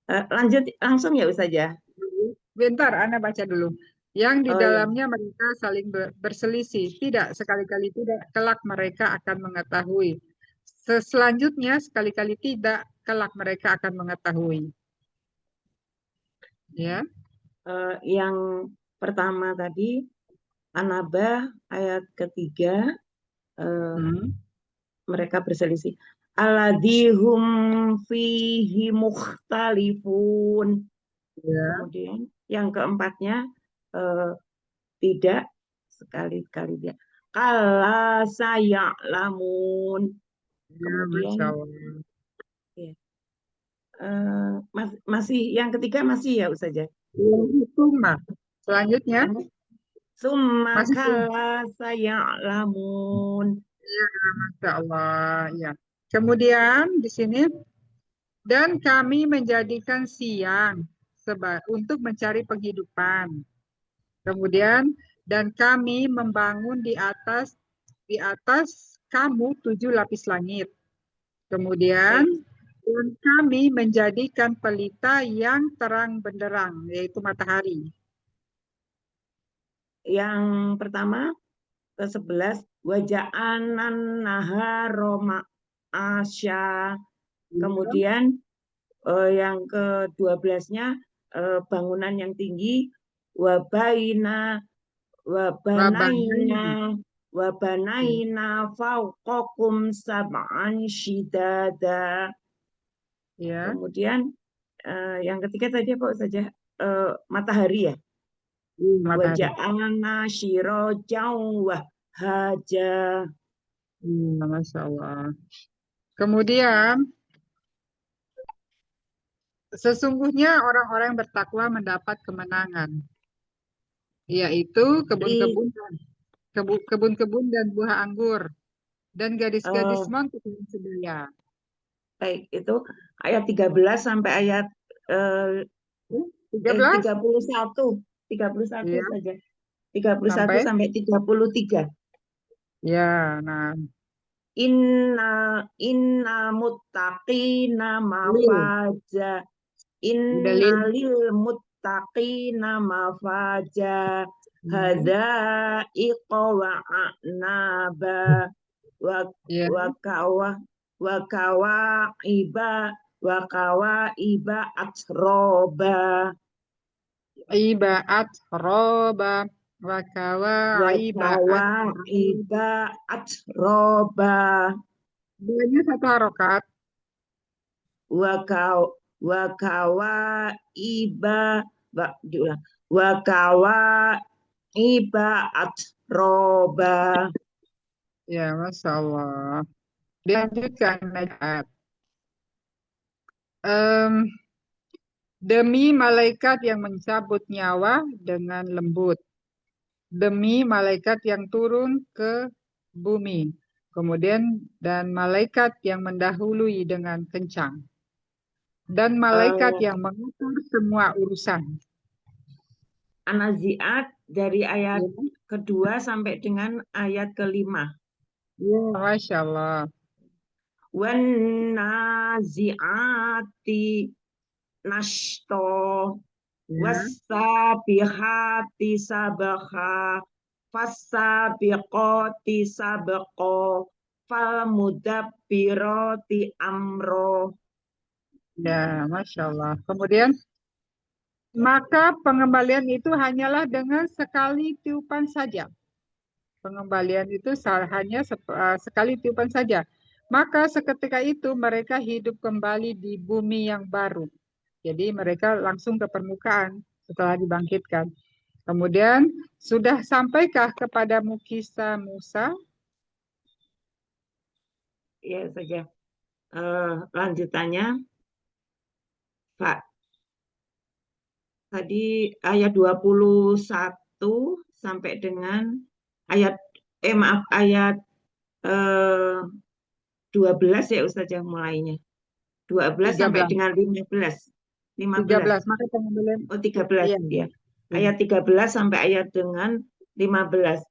Lanjut langsung ya Ustazah. bentar, Ana baca dulu. Yang di Oh, iya. dalamnya mereka saling berselisih. Tidak, sekali-kali tidak, kelak mereka akan mengetahui. Selanjutnya, sekali-kali tidak, kelak mereka akan mengetahui. Ya, Yang pertama tadi An-Naba ayat ketiga, mereka berselisih. Alladhihum fihi mukhtalifun. ya, Kemudian yang keempatnya tidak, sekali-kali dia. Kala saya'lamun. ya, Kemudian Masya Allah. masih yang ketiga masih ya Ustazah. Summa. Selanjutnya, Summa masih kala saya'lamun. ya, Masya Allah. Ya. Kemudian di sini, dan kami menjadikan siang untuk mencari penghidupan. Kemudian, dan kami membangun di atas kamu 7 lapis langit. Kemudian, dan kami menjadikan pelita yang terang benderang, yaitu matahari. Yang pertama ke-11 waja'anan naharoma asya. Kemudian yang ke-12-nya bangunan yang tinggi wabanaina fauqakum sab'an shidada. Ya. Kemudian yang ketiga tadi apa saja? Matahari ya. Waja'alna syirajan wahaja. Masya Allah. Kemudian, sesungguhnya orang-orang yang bertakwa mendapat kemenangan, yaitu kebun-kebun dan buah anggur, dan gadis-gadis montok yang sedia. Baik, itu ayat 13 sampai ayat 13? 31 Iya, saja. 31 sampai? sampai 33. Ya, nah. Inna muttaqina Lil. mafaza. Udah lil. Innalil muttaqina mafaja. Hmm. Hadaiqa wa a'naba Ya, wa kawaiba atroba ibaat roba wa kawaiba atroba Duanya satu harokat. wa kawaiba diulang wa kawaiba atroba. Ya, Masya Allah. Dilanjutkan Najat. Demi malaikat yang mencabut nyawa dengan lembut. Demi malaikat yang turun ke bumi. Kemudian dan malaikat yang mendahului dengan kencang. Dan malaikat yang mengatur semua urusan. An-Nazi'at dari ayat Ya, kedua sampai dengan ayat kelima. ya, Masya Allah. Wan nazi'ati nashto Ya, wasabihati sabakha fasabiqati sabqo falmudabbirati amro. ya, Masya Allah. Kemudian maka pengembalian itu hanyalah dengan sekali tiupan saja. Pengembalian itu hanya sekali tiupan saja. Maka seketika itu mereka hidup kembali di bumi yang baru. Jadi mereka langsung ke permukaan setelah dibangkitkan. Kemudian sudah sampaikah kepadamu kisah Musa? Ya saja. Lanjutannya, Pak. Tadi ayat 21 sampai dengan ayat ayat 12 ya Ustazah mulainya. 12 sampai 13. dengan 15. 13. Maka pengembalian. Oh, 13 Iya. ya. Ayat 13 sampai ayat dengan 15. Ya.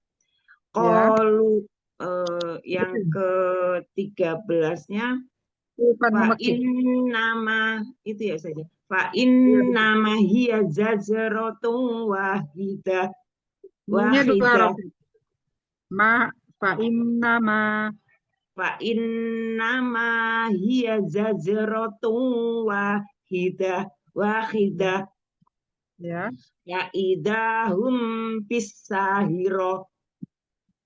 Qalu yang ke-13-nya fa nama itu ya saja. Fa nama hiya zajratun wahidah. Wahidah. Ma fa nama Fa nama hiya zajratun wahidah. Ya. Ya idahum pisahiro.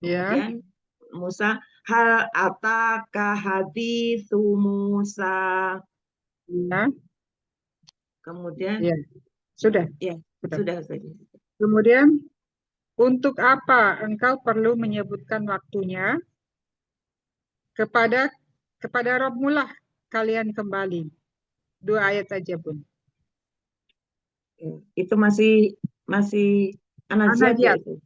Ya. Kemudian Musa hal ataka hadithu Musa. Ya. Kemudian Ya. Sudah. Ya, sudah saja. Kemudian untuk apa engkau perlu menyebutkan waktunya? Kepada Rabbmu lah kalian kembali. 2 ayat saja Bun. Itu masih An-Nazi'at ya itu.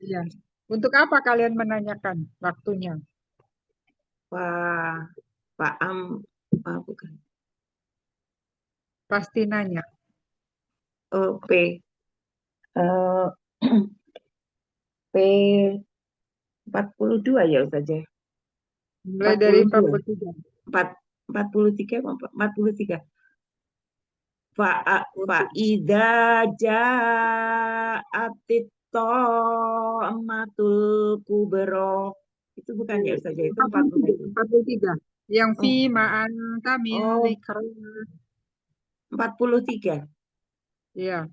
Iya. Untuk apa kalian menanyakan waktunya? Bukan. Pasti nanya. P 42 ya saja. Mulai dari 43. 43. Fa'idha ja'atit ta'amatul kubro. Itu bukan ya saja, itu 43. Yang fi ma'an kami zikra. 43. Iya.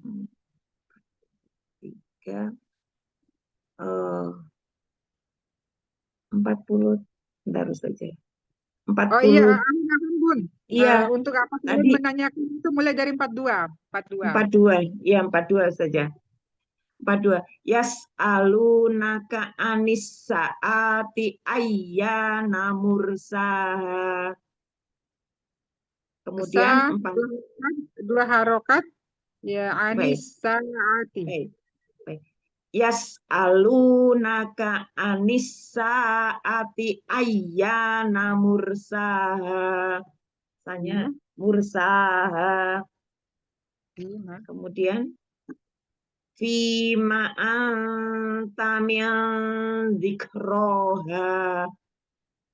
40 bentar saja. 40. Oh iya, Bun. Iya. Untuk apa kalian menanyakan itu mulai dari 42. 42. Iya, 42 saja. 42. Yas'alunaka anis saati ayyana mursaha. Kemudian 2 harokat ya anis saati. Yas'alunaka anis saati ayyana mursaha. Tanya mursaha. Fima. Kemudian fima anta min dzikroha.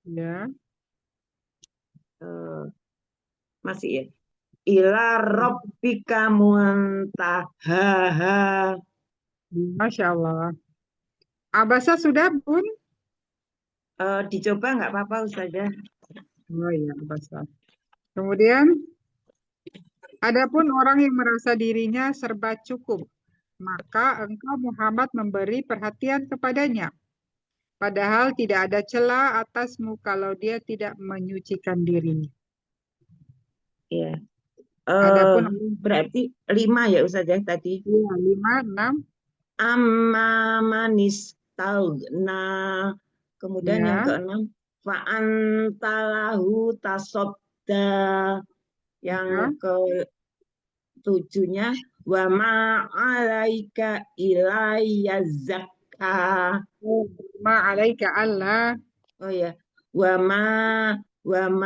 Ya. Masih ya. Ila rabbika muntahaha. Masya Allah. Abasa sudah, Bun? Dicoba nggak apa-apa Ustazah. Oh iya, abasa. Kemudian, adapun orang yang merasa dirinya serba cukup, maka engkau Muhammad memberi perhatian kepadanya. Padahal tidak ada celah atasmu kalau dia tidak menyucikan dirinya. Ya. Adapun Berarti 5 ya Ustazah tadi. 5, 6, Amma manistagna. Kemudian yang ya, keenam fa'antalahu tasobda. Yang ya, ketujuhnya wa ma'alaika ilayya zakka. ma'alaika Allah. Oh ya, wa ma'alaika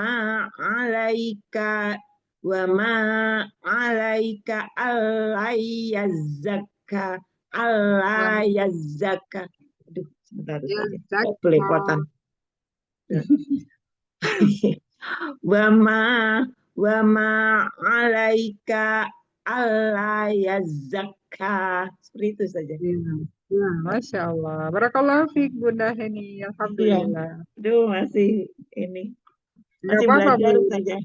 alayya zakka. Alayya zakka. Aduh, sebentar Ya, saja. zakka. Belepotan. Wa ma alaika alayya zakka. Seperti itu saja. Ya, ya, Masya Allah. Barakallahu fiik Bunda Heni. Iya. Alhamdulillah. Aduh, masih ini. Nggak Masih apa-apa, belajar Bu. saja.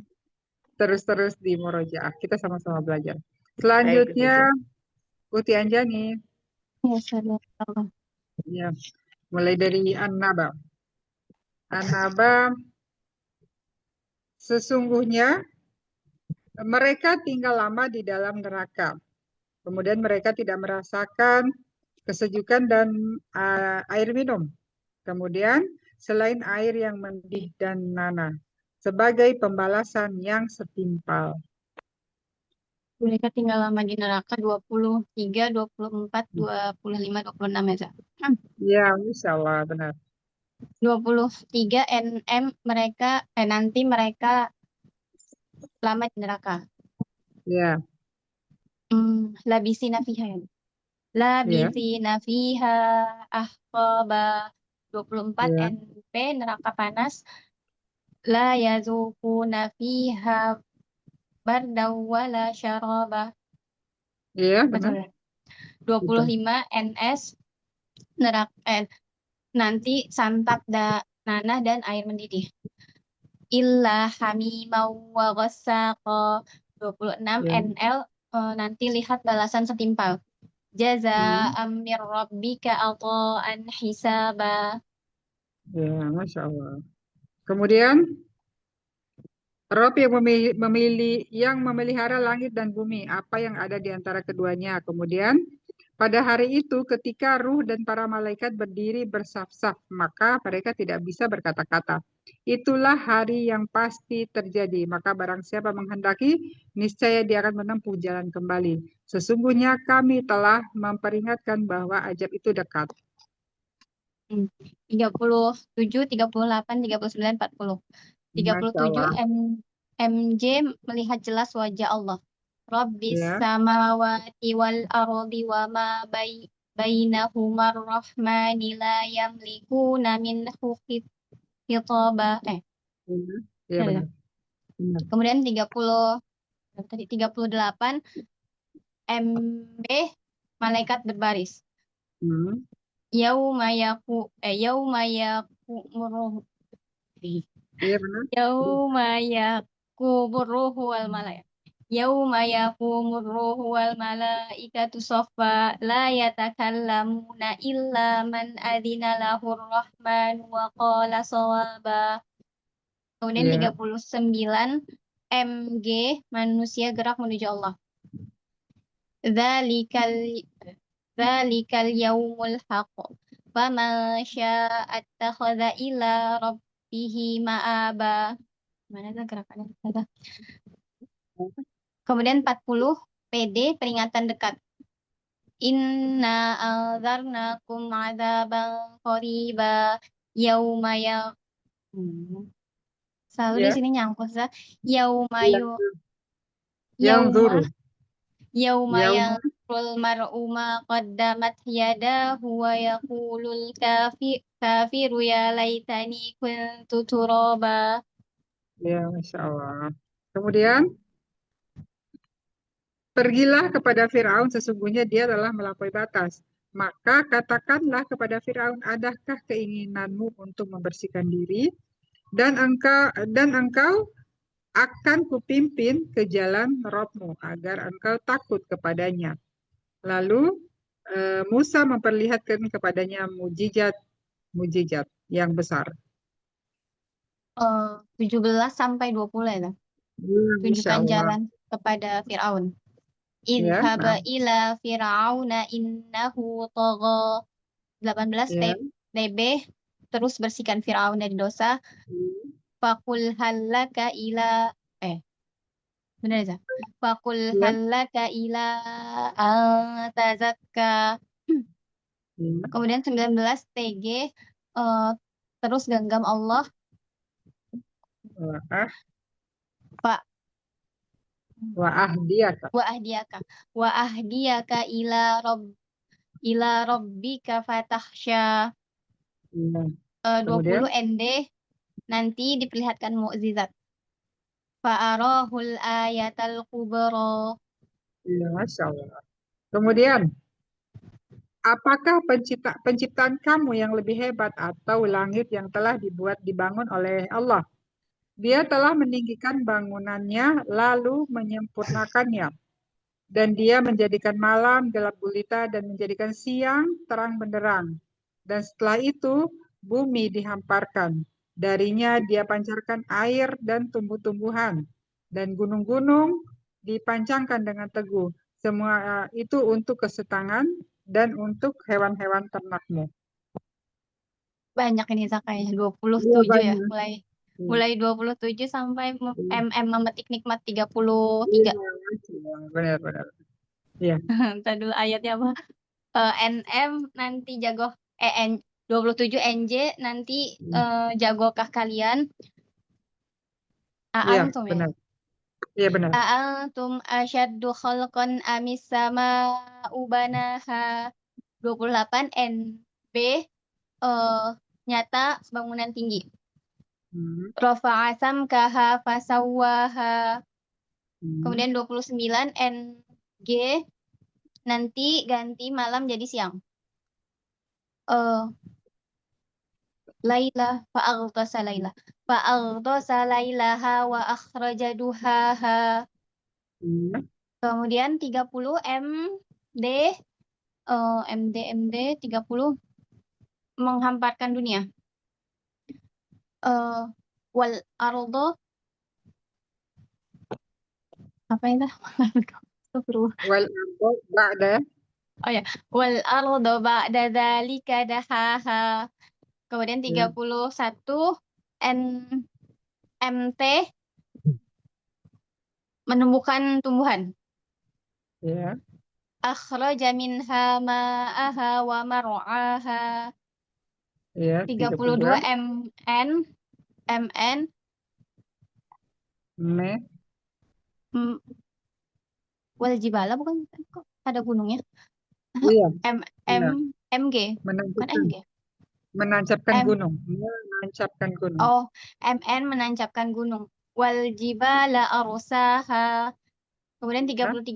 Terus-terus di murojaah. Kita sama-sama belajar. Baik, Selanjutnya, Ustazah. Uti Anjani. Ya, sabar. Ya, mulai dari An-Naba. An-Naba, sesungguhnya mereka tinggal lama di dalam neraka. Kemudian mereka tidak merasakan kesejukan dan air minum. Kemudian selain air yang mendidih dan nanah. Sebagai pembalasan yang setimpal. Mereka tinggal lama di neraka 23, 24, 25, 26 ya, Zak? Ya, Insya Allah, benar. 23 NM mereka nanti mereka lama di neraka. Ya, Labisina fiha ya. Labisina fiha ahqaba 24 ya, NP neraka panas. La yazukuna fiha bardaw wala syaraba. ya, Betul benar. ya? 25 NS neraka nanti santap nanah dan air mendidih. Illa hamimau wa ghassaqa 26 Ya. NL nanti lihat balasan setimpal. Jazaa'am mir rabbika ata'an hisaba. Ya, Masya Allah. Kemudian Rob yang memelihara langit dan bumi, apa yang ada di antara keduanya. Kemudian pada hari itu ketika ruh dan para malaikat berdiri bersaf-saf, maka mereka tidak bisa berkata-kata. Itulah hari yang pasti terjadi. Maka barang siapa menghendaki, niscaya dia akan menempuh jalan kembali. Sesungguhnya kami telah memperingatkan bahwa ajab itu dekat. 37, 38, 39, 40. 37 MJ melihat jelas wajah Allah. Rabbis Ya. samawati wal ardi wa ma bainahumar rahmani la yamlikuna minhu khitaba. Ya, benar. Kemudian 38 MB malaikat berbaris. Yauma yakumuru. Iya, benar. Yauma yakumuru wal malaik. Yauma yakumuru wal malaikatu saffa la yatakallamuna illa man adzina lahur rahman wa qala shawaba. Kemudian 39 MG manusia gerak menuju Allah. Dzalikal yaumul haqq. Faman syaa'a attakhadha ila rabbihi ma'aba. Mana tuh gerakannya? Kemudian 40 PD peringatan dekat. Inna anzarnakum adzaban qariba yauma Selalu di Ya, sini nyangkut Ustaz. Yauma yang yu yang zuru. yauma Yauma, yanzurul mar'u ma qaddamat yadahu wa yaqulul kafiru ya laitani kuntu turaba. ya, Masya Allah. Kemudian, pergilah kepada Firaun, sesungguhnya dia telah melampaui batas. Maka katakanlah kepada Firaun, adakah keinginanmu untuk membersihkan diri? Dan engkau akan kupimpin ke jalan Robmu agar engkau takut kepadanya. Lalu Musa memperlihatkan kepadanya mujizat yang besar. 17 sampai 20 ya. Masya Tunjukkan Allah. jalan kepada Firaun. Ya, Idhaba nah, ila fir'auna innahu tagha. 18 ya. TB, terus bersihkan Firaun dari dosa. Fakul halaka ila benar ya? Fakul Ya. halaka ila tazakka. Ya. Kemudian 19 TG, terus genggam Allah. Wa'ah, Pak wa'ahdiyaka. wa ahdiyaka ila rabbika fatahsya. Ya. 20 Kemudian, ND, nanti diperlihatkan mukjizat. Fa'arahul ayatal kubra. ya, Masya Allah. Kemudian, apakah penciptaan kamu yang lebih hebat atau langit yang telah dibangun oleh Allah? Dia telah meninggikan bangunannya lalu menyempurnakannya. Dan dia menjadikan malam gelap gulita dan menjadikan siang terang benderang. Dan setelah itu bumi dihamparkan. Darinya dia pancarkan air dan tumbuh-tumbuhan. Dan gunung-gunung dipancangkan dengan teguh. Semua itu untuk kesetangan dan untuk hewan-hewan ternakmu. Banyak ini kayaknya Iya 27 ya. banyak. Mulai 27 sampai MM memetik nikmat 33. Iya, benar-benar. Iya. Ntar dulu ayatnya apa? NM nanti jago 27 NJ nanti jagokah kalian? Iya, A'antum ya. benar. Iya, benar. A'antum asyaddu khalqan amis sama'u banaha. 28 NB nyata bangunan tinggi. Rafa'a samkaha fasawwaha. Kemudian 29 NG nanti ganti malam jadi siang. Laila fa'aghtasa laila. Fa'aghtasa lailaha wa akhraja duhaha. Kemudian 30 MD MD 30 menghamparkan dunia. Wal ardo apa itu? Wal ardo ba'da. Oh ya, wal ardo ba'da dzalika dahaha. Kemudian 31 MT menumbuhkan tumbuhan. Ya. Akhraja minha ma'aha wa mar'aha. Ya, 32 MN wal jibala bukan kok ada gunungnya. Iya. MG bukan MG. Menancapkan gunung. Menancapkan gunung. Oh, MN menancapkan gunung. Wal jibala arsaha. Kemudian 33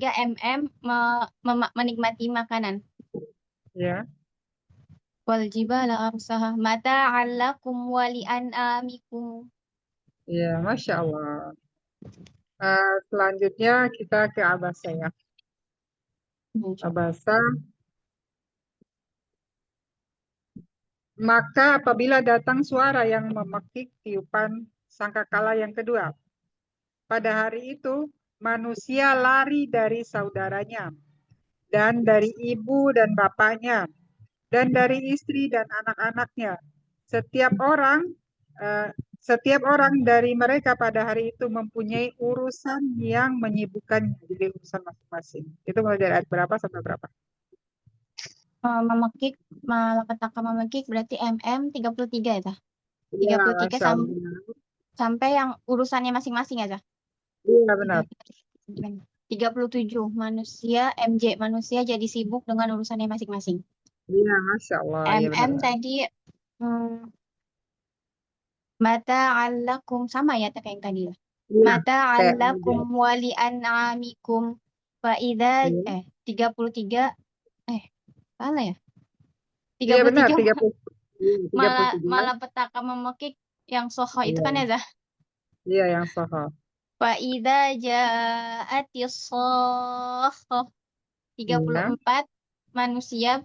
menikmati makanan. Ya. Wal jibala arsaha mata'an lakum wa li'an'amikum. Ya, Masya Allah. Selanjutnya kita ke Abasa ya. Abasa. Maka apabila datang suara yang memekik tiupan sangkakala yang kedua, pada hari itu manusia lari dari saudaranya, dan dari ibu dan bapaknya, dan dari istri dan anak-anaknya. Setiap orang dari mereka pada hari itu mempunyai urusan yang menyibukkannya, jadi urusan masing-masing. Itu mulai dari ayat berapa sampai berapa? Memekik, malapetaka memekik berarti MM 33 ya, 33 Ya, Masya sampai Allah. sampai yang urusannya masing-masing aja. Iya benar. 37 manusia manusia jadi sibuk dengan urusannya masing-masing. Iya, Masya Allah. Iya benar. Tadi mata'allakum sama ya kayak yang tadi ya. Iya. Mata'allakum wali an'amikum fa idza Iya. 33 salah ya? Iya benar. 33 33. malah petaka memekik yang soho itu kan ya Zah? Iya yang soho. Fa idza ja'atis soho 34 manusia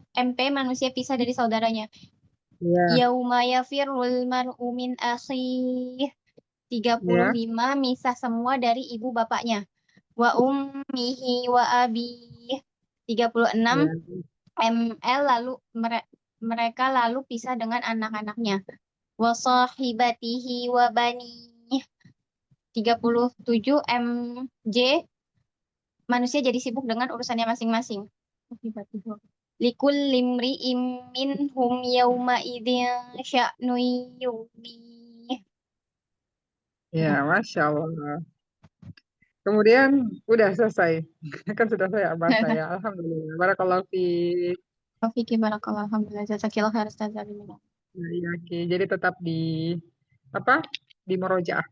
manusia pisah dari saudaranya. Iya. Yauma yafirrul mar'u min akhih 35 misah semua dari ibu bapaknya. Wa ummihi wa abih 36 ML lalu mereka lalu pisah dengan anak-anaknya. Wa sahibatihi wa bani 37 MJ manusia jadi sibuk dengan urusannya masing-masing. Likul limri'im minhum yauma idzin sya'nu yughni. Ya, Masya Allah. Kemudian udah selesai. Kan sudah saya bahasa ya. Alhamdulillah. Barakallahu fiik. Taufiq barakallah alhamdulillah jazakillah khair Ustaz Zabina. Iya, oke. Jadi tetap di apa? Di murojaah.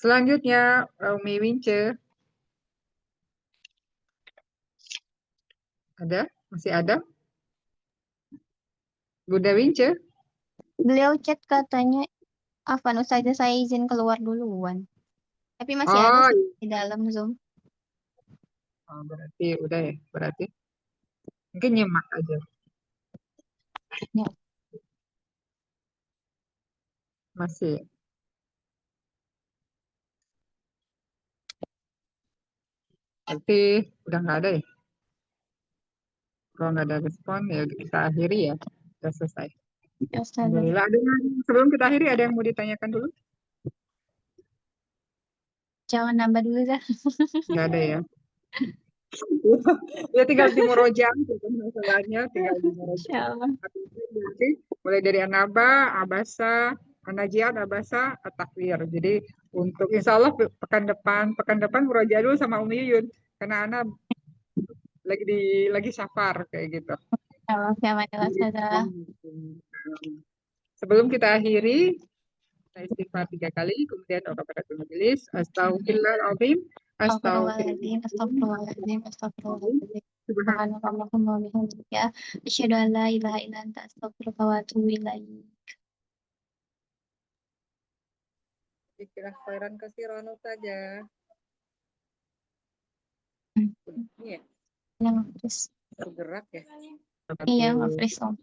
Selanjutnya Umi Wince. Ada? Masih ada? Bunda Wince? Beliau chat katanya Afan Ustazah saya izin keluar duluan. Tapi masih ada Oh, sih di dalam Zoom. oh, berarti udah ya. Berarti mungkin nyimak aja. Ya. Masih. Berarti udah nggak ada ya? Kalau nggak ada respon ya udah kita akhiri ya. Udah selesai. Ya, Ustazah. Alhamdulillah. Sebelum kita akhiri ada yang mau ditanyakan dulu? Jangan nambah dulu dah. Nggak ada ya. Ya tinggal di murojaah gitu masalahnya, tinggal di murojaah. Insyaallah. Berarti mulai dari Anaba, Abasa, Anajiat, Abasa, At-Takwir. Jadi untuk insya Allah pekan depan murojaah dulu sama Umi Yuyun karena Ana lagi safar kayak gitu. Insyaallah siapa Ustazah. Sebelum kita akhiri, kita istighfar 3 kali, kemudian kafaratul majelis, astagfirullahaladzim, Astagfirullahaladzim, astagfirullahaladzim, astagfirullahaladzim. Subhanallahumma wa bihamdika asyhadu an la ilaha illa anta astaghfiruka wa atubu ilaik. Istilah khairan kasiran saja. Iya, Yang freeze. bergerak ya. Iya, nge-freeze Om.